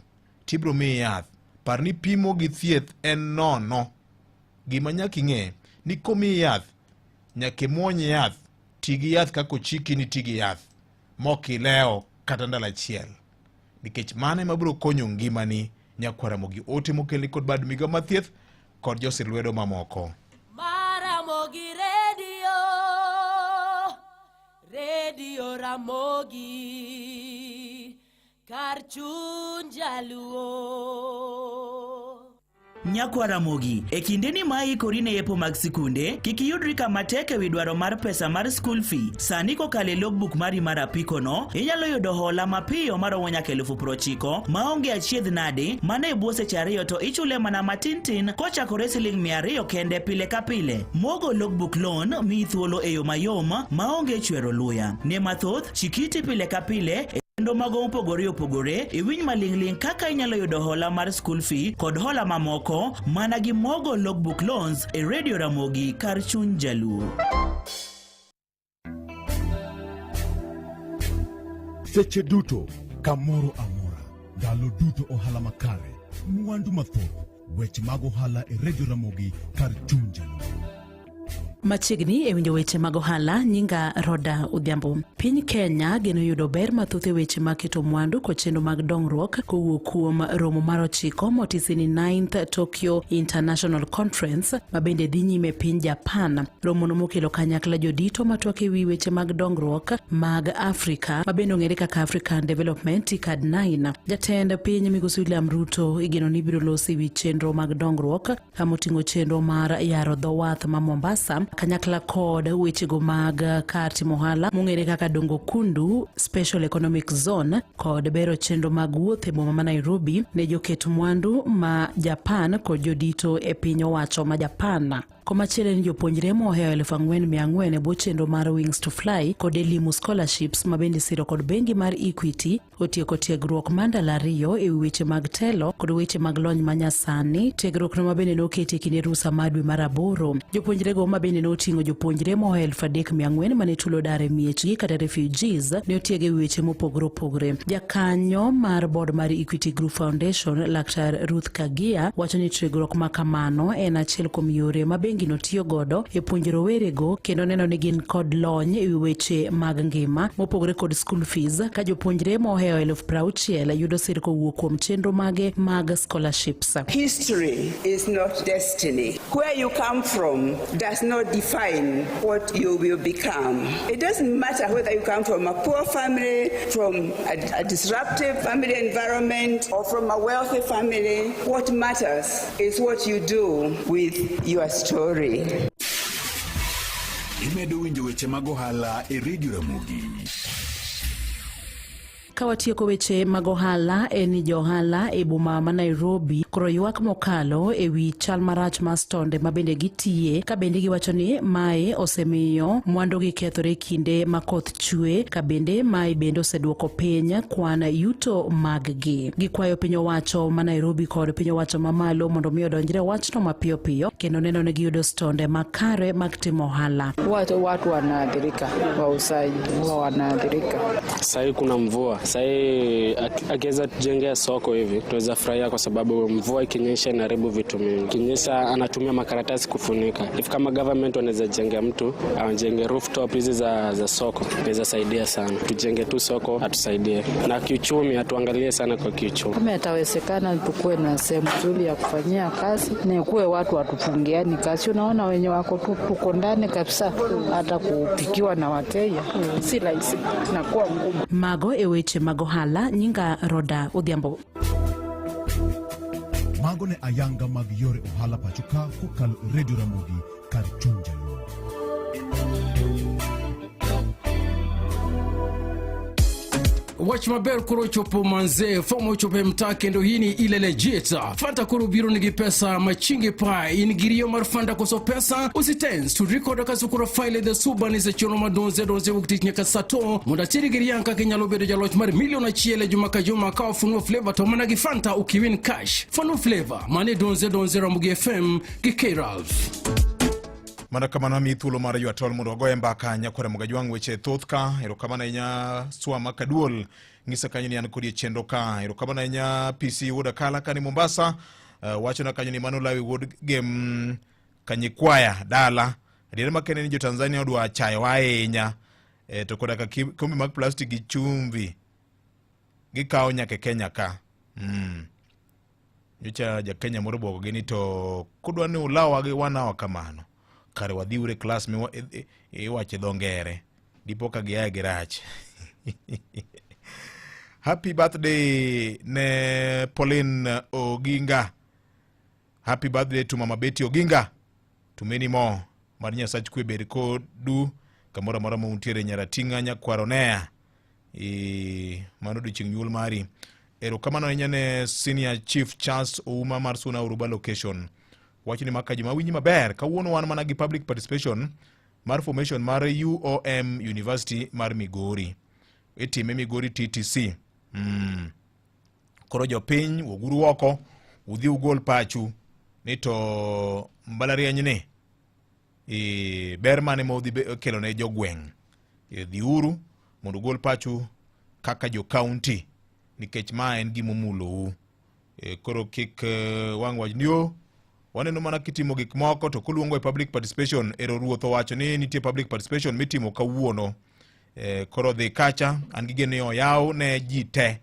Speaker 7: tibro miyi yath. Par ni pimo gi thieth en nono. Gima nyaka ing'e ni komiyi yath, nyaka imuony yath, tigi yath kako chiki ni tigi yath, mokileo kata ndalo achiel. Nikech mano ema biro konyo ngimani. Nyakwaramogi ote mokelni kod bad migawo mar thieth kod josilwedo mamoko.
Speaker 17: Maramogi Radio Ramogi kar chuny jaluo.
Speaker 1: Nyakwaramogi, e kindeni ma ikori ne yepo mag sikunde, kik iyudri kama tek ewi dwaro mar pesa mar school fee. Sani kokalo e logbook mari mar apiko no, inyalo yudo hola mapiyo maromo nyaka 90,000 maonge achiedh nade, mane bwo seche 2 to ichule mana matintin kochakore Sh200 kende pile ka pile. Mogo logbook loan mi thuolo e yo mayom maonge chwero luya. Ne mathoth, chikiti pile ka pile kendo mago opogore iwiny maling'ling kaka inyalo yudo hola mar school fee kod hola mamoko mana gi Mogo Logbook Loans e Radio Ramogi kar chuny jaluo.
Speaker 19: Seche duto, kamoro amora, ndalo duto ohala makare, mwandu mathoth, weche mag ohala e Radio Ramogi kar chuny jaluo.
Speaker 20: Machiegni e winjo weche mag ohala, nyinga Roda Odhiambo. Piny Kenya geno yudo ber mathoth e weche maketo mwandu kod chenro mag dongruok kowuok kuom romo mar 9 motisi ni 9th Tokyo International Conference mabende dhi nyime piny Japan. Romo no mokelo kanyakla jodito matwak e wi weche mag dongruok mag Afrika mabende ong'ere kaka African Development TICAD 9. Jatend piny Migosi William Ruto igeno ni biro losi wi chenro mag dongruok kamoting'o chenro mar yaro dho wath ma Mombasa kanyakla kod wechego mag kar timo ohala mong'ere kaka Dongo Kundu Special Economic Zone kod bero chenro mag wuoth e boma ma Nairobi ne joket mwandu ma Japan kod jodito e piny owacho ma Japan. Komachielo ni jopuonjre mohewo 4,400 e bwo chenro mar Wings to Fly kod Elimu Scholarships mabende siro kod bengi mar Equity otieko tiegruok mandala 2 e weche mag telo kod weche mag lony manyasani. Tiegruok no mabende noketi kinde rusa madwe mar 8. Jopuonjre go mabende noting'o jopuonjre mohewo 3,400 mane tulo dare miechgi kata refugees ne otiege weche mopogore opogore. Jakanyo mar board mar Equity Group Foundation Laktar Ruth Kagia wacho ni tiegruok ma kamano en achiel kuom yore mabengi no tiyo godo e puonjro werego kendo neno ni gin kod lony e weche mag ngima mopogore kod school fees ka jopuonjre mohewo 60,000 yudo sir kowuok kuom chenro mage mag scholarships.
Speaker 21: History is not destiny. Where you come from does not define what you will become. It doesn't matter whether you come from a poor family, from a disruptive family environment, or from a wealthy family. What matters is what you do with your story.
Speaker 5: Imedo winjo weche mag ohala e Radio Ramogi.
Speaker 20: Kawatieko weche mag ohala en johala e boma ma Nairobi koro ywak mokalo e wi chal marach mar stonde ma bende gitiye ka bende giwacho ni mae osemiyo mwandu gi kethore kinde ma koth chue ka bende mae bende oseduoko piny kwan yuto mag gi. Gikwayo piny owacho ma Nairobi kod piny owacho ma malo mondo mi odonjre wachno mapiyo piyo kendo neno ni giyudo stonde makare mag timo ohala.
Speaker 3: Watu wanaathirika, wauzaji wanaathirika.
Speaker 22: Sasa kuna mvua. Sasa akiweza tujengea soko hivi tuweza furahia kwa sababu mvua ikinyesha inaharibu vitu mingi. Kinyesha anatumia makaratasi kufunika. If kama government wanaweza jengea mtu ajenge rooftop hizi za soko inaweza saidia sana. Tujenge tu soko atusaidie. Na kiuchumi atuangalie sana kwa kiuchumi.
Speaker 3: Kama itawezekana tukue na sehemu nzuri ya kufanyia kazi na kuwe watu watufungiani kazi. Unaona wenye wako tuko ndani kabisa hata kupikiwa na wateja si rahisi na kuwa ngumu.
Speaker 20: Mago eweche mag ohala nyinga Roda Odhiambo.
Speaker 19: Mago ne ayanga mag yore ohala pachoka kokalo Radio Ramogi kar chuny jaluo.
Speaker 23: Wach maber kuro chopo manze fomo chope mta kendo hini ile legit fanta kuro biro nigi pesa machingi pa ingiriyo mar fanda koso pesa usitens to record kaso kuro file the subani se chono madonze wukti nyaka sato muda tiri giriyanka kenyalo bedo jaloch mar miliona chiele juma ka funwa flavor to mana gi fanta ukiwin cash funwa flavor mane donze Ramogi FM gi K-Ralph.
Speaker 7: Mana kama nami thuolo mar ywa tol mondo goye mbaka nyakore mugajwang weche thothka erokamana inya swa makaduol ngisa kanyo ni an kodi chendo ka erokamana inya PC woda kala kani Mombasa wacho na kanyo ni Manulawi wood game kanyikwaya dala adiere makene ni jo Tanzania odwa chayo waenya to koda ka kombe mag plastic gi chumvi gikao nyake Kenya ka nyocha ja Kenya moro bogo gini to kudwa ni ulawa gi wanawa kamano kare wadhiure class mi wache dhongere dipo ka giaye girach. Happy birthday ne Pauline Oginga. Happy birthday to Mama Betty Oginga. To many more. Marinya sach kwe beriko du kamora mora muntiere nyaratinga nyakwaronea manodu chingnyul mari erokamano inyane Senior Chief Charles Ouma Marsuna Uruba location. Wachini makaji mawinyi maber kawuono wan mana gi public participation mar formation mar UOM University mar Migori etime Migori TTC. Koro jopiny woguru oko udhi ugol pachu nito mbalariany ne ber mane modhi kelo ne jogweng dhi uru mondo ugol pachu kaka jo county nikech ma en gimomulou koro kik wang wach nio waneno mana kitimo gik moko to kuluongo e public participation ero ruotho wacho ni nitie public participation mitimo kawuono koro dhi kacha an gigene oyaw ne ji te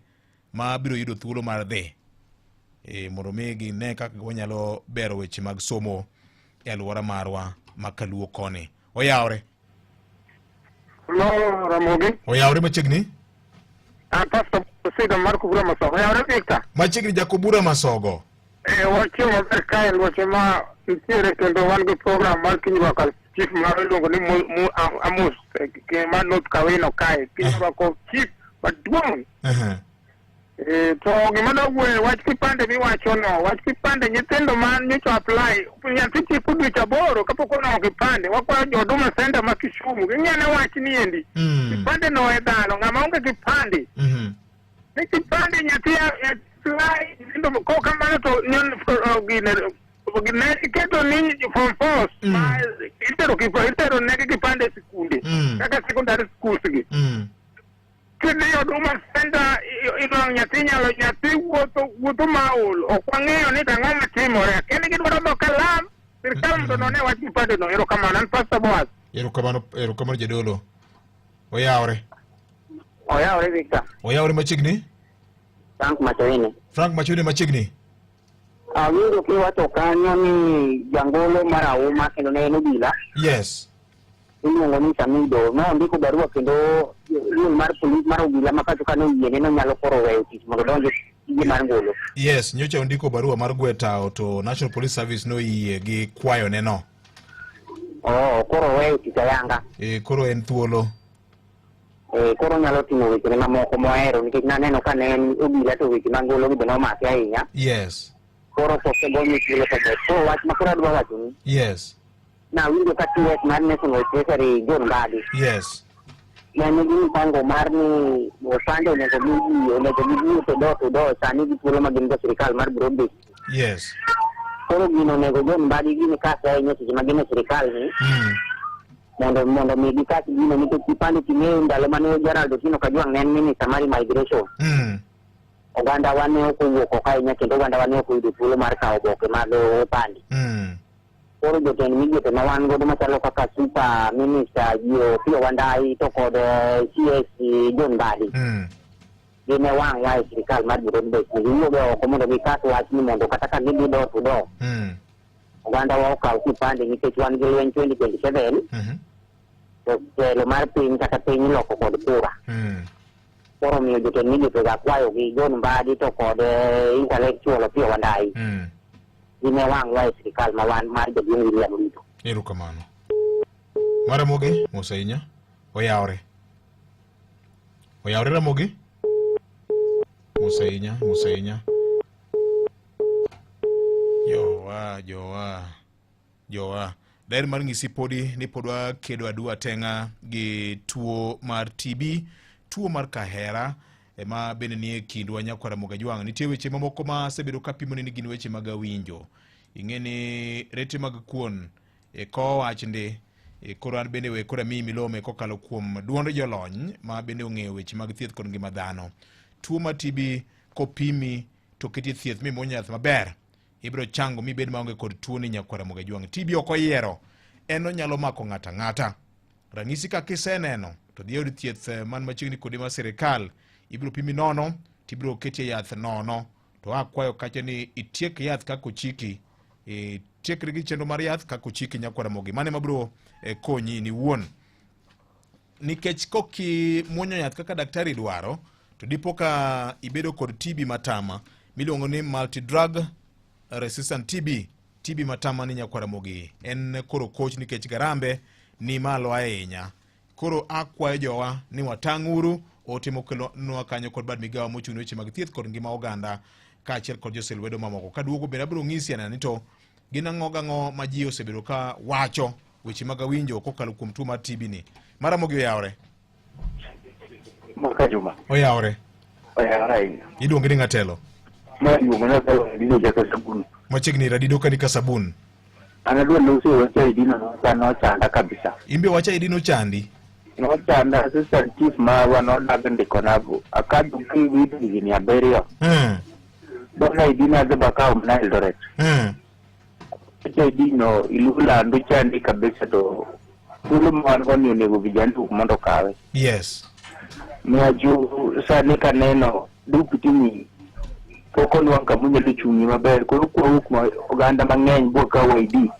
Speaker 7: ma biro yudo thuolo mar dhi mondo mi gine kaka wanyalo bero weche mag somo e alwora marwa makaluo koni oyawre.
Speaker 24: Hello Ramogi.
Speaker 7: Oyawre machiegni?
Speaker 24: Pastor Sida Marco Bura Masogo. Oyawre Victor.
Speaker 7: Machiegni Jakobura Masogo.
Speaker 24: Wacho maber kae wacho ma nitiere kendo wan gi program mar kinyruok chief mar iluongo ni Amos ke mar North Kawino kae kinyruok chief maduong'. To gima dogwe wach kipande miwacho no wach kipande nyithindo man nyocho apply nyathi chik udwich aboro kapok onao kipande wakwayo jo Huduma Center ma Kisumu ging'ene wach ni endi kipande no e dhano ng'ama onge kipande ni kipande nyathi apply ndio ko kamano to gine iketo ni from force itero negi kipande sikunde kaka secondary schools gi kidi Huduma Center idwang nyathi wuotho maol okwang'eyo ni tang'o matimore kendo gidwaro dok kalam sirikal mondo none wach kipande no. Erokamano an Pastor Boaz.
Speaker 7: Erokamano jadolo. Oyawre
Speaker 24: Victor.
Speaker 7: Oyawre machiegni? Frank Machoine machiegni.
Speaker 24: Awinjo kiwacho kanyo ni jangolo mar Auma kendo ne en obila.
Speaker 7: Yes.
Speaker 24: Iluongo ni Samido. No ndiko barua kendo mar polis mar obila makacho kano yiene no nyalo koro weyo tich mondo donjo tije mar ngolo.
Speaker 7: Yes, nyocha ndiko barua mar gweta to National Police Service no yie gi kwayo neno.
Speaker 24: Koro weyo tich ayanga.
Speaker 7: Koro en thuolo.
Speaker 4: koro nyalo timo weche mamoko mohero nikech naneno ka ne en obila to weche mangolo gi bende omake ahinya.
Speaker 7: Yes.
Speaker 4: Koro koke go nyithindo to ber. So wach ma koro adwa wacho ni.
Speaker 7: Yes.
Speaker 4: Nawinjo ka TS mar National Treasury John Mbadi.
Speaker 7: Yes.
Speaker 4: Ne nigi mpango mar ni opande onego migi to do sani gi thuolo ma gin go sirikal mar broadbase.
Speaker 7: Yes.
Speaker 4: Koro gino onego John Mbadi gini kase ahinya seche ma gin e sirikal ni. Mondo migi kasi gino nikech kipande king'eyo ndalo mane Gerald Otieno Kajwang' ne en minister mar immigration. Oganda wa ne ok owuok oko ahinya kendo oganda wa ne ok oyudo thuolo mar kawo oboke mag opande. Koro jotend migepe ma wan godo machalo kaka super minister Opiyo Wandayi to kod CS John Mbadi. Gine wang' wa e sirikal mar broadbase. Giwuoge oko mondo gikas wach ni mondo kata ka gidhi door to door. Oganda wa okaw kipande nikech wan gi lweny 2027. To telo mar piny kata piny loko kod kura. Koro miyo jotend migepe ga kwayo gi John Mbadi to kod intellectual Opiyo Wandayi. Gine wang' wa e sirikal ma wan mar Jaduong' William Ruto.
Speaker 7: Erokamano. Ramogi Musainya oyawre Ramogi Musainya Jowa daher mar ng'isi podi ni podwa kedo adwa tenga gi tuo mar TB, tuo mar kahera ema bende nie kindwa Nyakwara Mogajwang'. Nitie weche mamoko ma sebedo kapimo ni gin weche mag awinjo. Ing'eni rete mag kuon ko wachndi koro an bende we kora mi milome kokalo kuom duond jolony ma bende ong'eyo weche mag thieth kod ngima dhano. Tuo mar TB kopimi to keti thieth mi monyath maber ibro chango mi bed maonge kod tuo ni Nyakwara Mogajwang'. TB ok oyiero, en onyalo mako ng'ata ng'ata. Ranyisi ka kiseneno to dhi od thieth man machiegni kodi mar sirikal, ibro pimi nono, tibro keti yath nono. To akwayo kacha ni itiek yath kako chiki, tiekri gi chenro mar yath kako chiki Nyakwara Mogi. Mane mabro konyi ni wuon. Nikech koki muonyo yath kaka daktari dwaro, to dipo ka ibedo kod TB matama, miluongo ni multi-drug resistant TB matama ni Nyakwara Mogi. En koro coach nikech garambe ni malo ahinya. Koro akwayo jowa ni watang'uru otimo kelo nwa kanyo kod bad migawa mochung' weche mag thieth kod ngima oganda kaachiel kod joselwedo mamoko. Kaduogo bende abiro ng'isi ana ni to gin ang'o ma ji osebedo ka wacho weche mag awinjo kokalo kuom tuo mar TB ni. Ramogi oyawre.
Speaker 4: Maka Juma.
Speaker 7: Oyawre. Iluongi ni ng'atelo. Machiegni Radido ka ni Kasabun.
Speaker 4: Anadua nusu wacha idino no chanda kabisa.
Speaker 7: Imbe wacha idino chandi.
Speaker 4: No chanda assistant chief ma wanodaga ndiko nago. Akadu kiwidi gini ya berio. Dona idina za bakao mna Eldoret. Wacha idino ilula andu chandi kabisa to ulu mwango ni unego vijandu kumondo kawe.
Speaker 7: Yes.
Speaker 4: Mwaju sani kaneno dupitini koko nuanka mwenye luchungi maber kuru kwa huku oganda mang'eny buka waidi.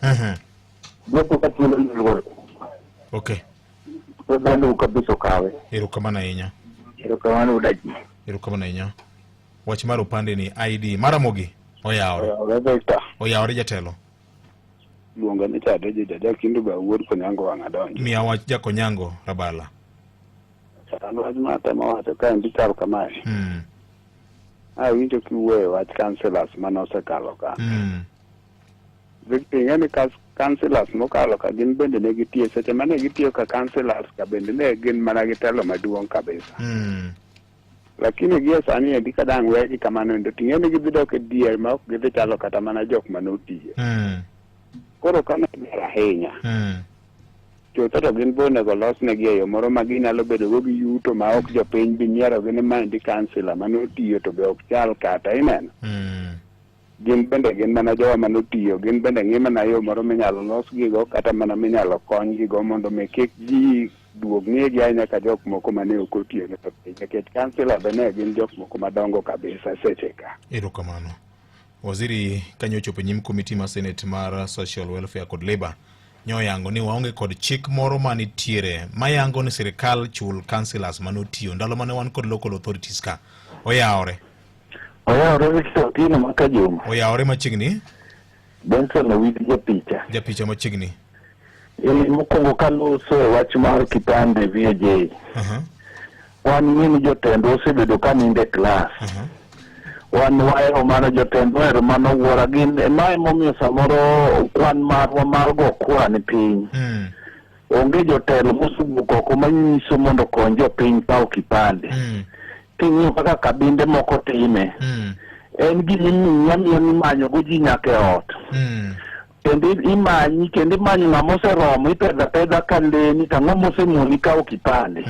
Speaker 4: Buka katilo nilwolo.
Speaker 7: Okay.
Speaker 4: Bando kabisa kawe.
Speaker 7: Erokamano ahinya.
Speaker 4: Erokamano udaji.
Speaker 7: Erokamano ahinya. Wach mar upande ni ID. Ramogi oyawre. Oyawre jatelo.
Speaker 8: Luonga ni Chadeje Jaja Kindu ba wuod Konyango wang'adonjo.
Speaker 7: Miya wach Jakonyango Rabala.
Speaker 8: Wach matemo wacho ka ndi chal kamae. Awinjo kiwuoyo wach councillors manosekalo ka. Ing'eni councillors mokalo ka gin bende ne gitiyo seche mane gitiyo ka councillors ka bende ne gin mana gi telo maduong' kabisa. Lakini gie sani endi ka dang' wegi kamano endo ting'eni gidhi dok e dier ma ok gidhi chalo kata mana jok manotiyo. Koro kane ber ahinya. Chutho to gin bonego losnegi e yo moro ma ginyalo bedo go gi yuto ma ok jopiny bi nyierogi ni maendi councillor manotiyo to be ok chal kata ineno. Gin bende gin mana jowa manotiyo, gin bende ng'i mana yo moro minyalo losgigo kata mana minyalo konygigo mondo mi kik ji duog ng'egi ahinya ka jok moko mane ok otiyo ne piny nikech councillor be ne gin jok moko madongo kabisa seche ka.
Speaker 7: Erokamano. Waziri kanyo ochopo nyim komiti mar Senate mar Social Welfare kod Labour nyoyango ni waonge kod chik moro manitiere mayango ni sirikal chul councillors manotiyo ndalo mane wan kod local authorities ka. Oyawre
Speaker 4: Victor Otieno Maka Juma.
Speaker 7: Oyawre machiegni.
Speaker 4: Benson Owiti
Speaker 7: japicha machiegni.
Speaker 4: Mokwongo kaluso wach mar kipande VJ.
Speaker 11: wan ng'ini jotendwa osebedo ka ninde klas. Wan wahero mana jotendwa wahero mana wuora gin ema emomiyo samoro kwan marwa mar go kura ni piny. Onge jotelo mosewuok oko manyiso mondo kony jopiny kawo kipande. King'iyo kaka kabinde moko time. En gima miyo nimanyogo ji nyaka e ot. Kendo imanyo ng'ama oseromo ipedho apedha ka ndeni to ng'ama osemuoni kawo kipande.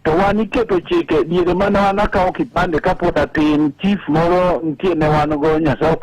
Speaker 11: To wan iketo chike diere mana wan akawo kipande kapod atin, chief moro nitie ne wan go Nyasaye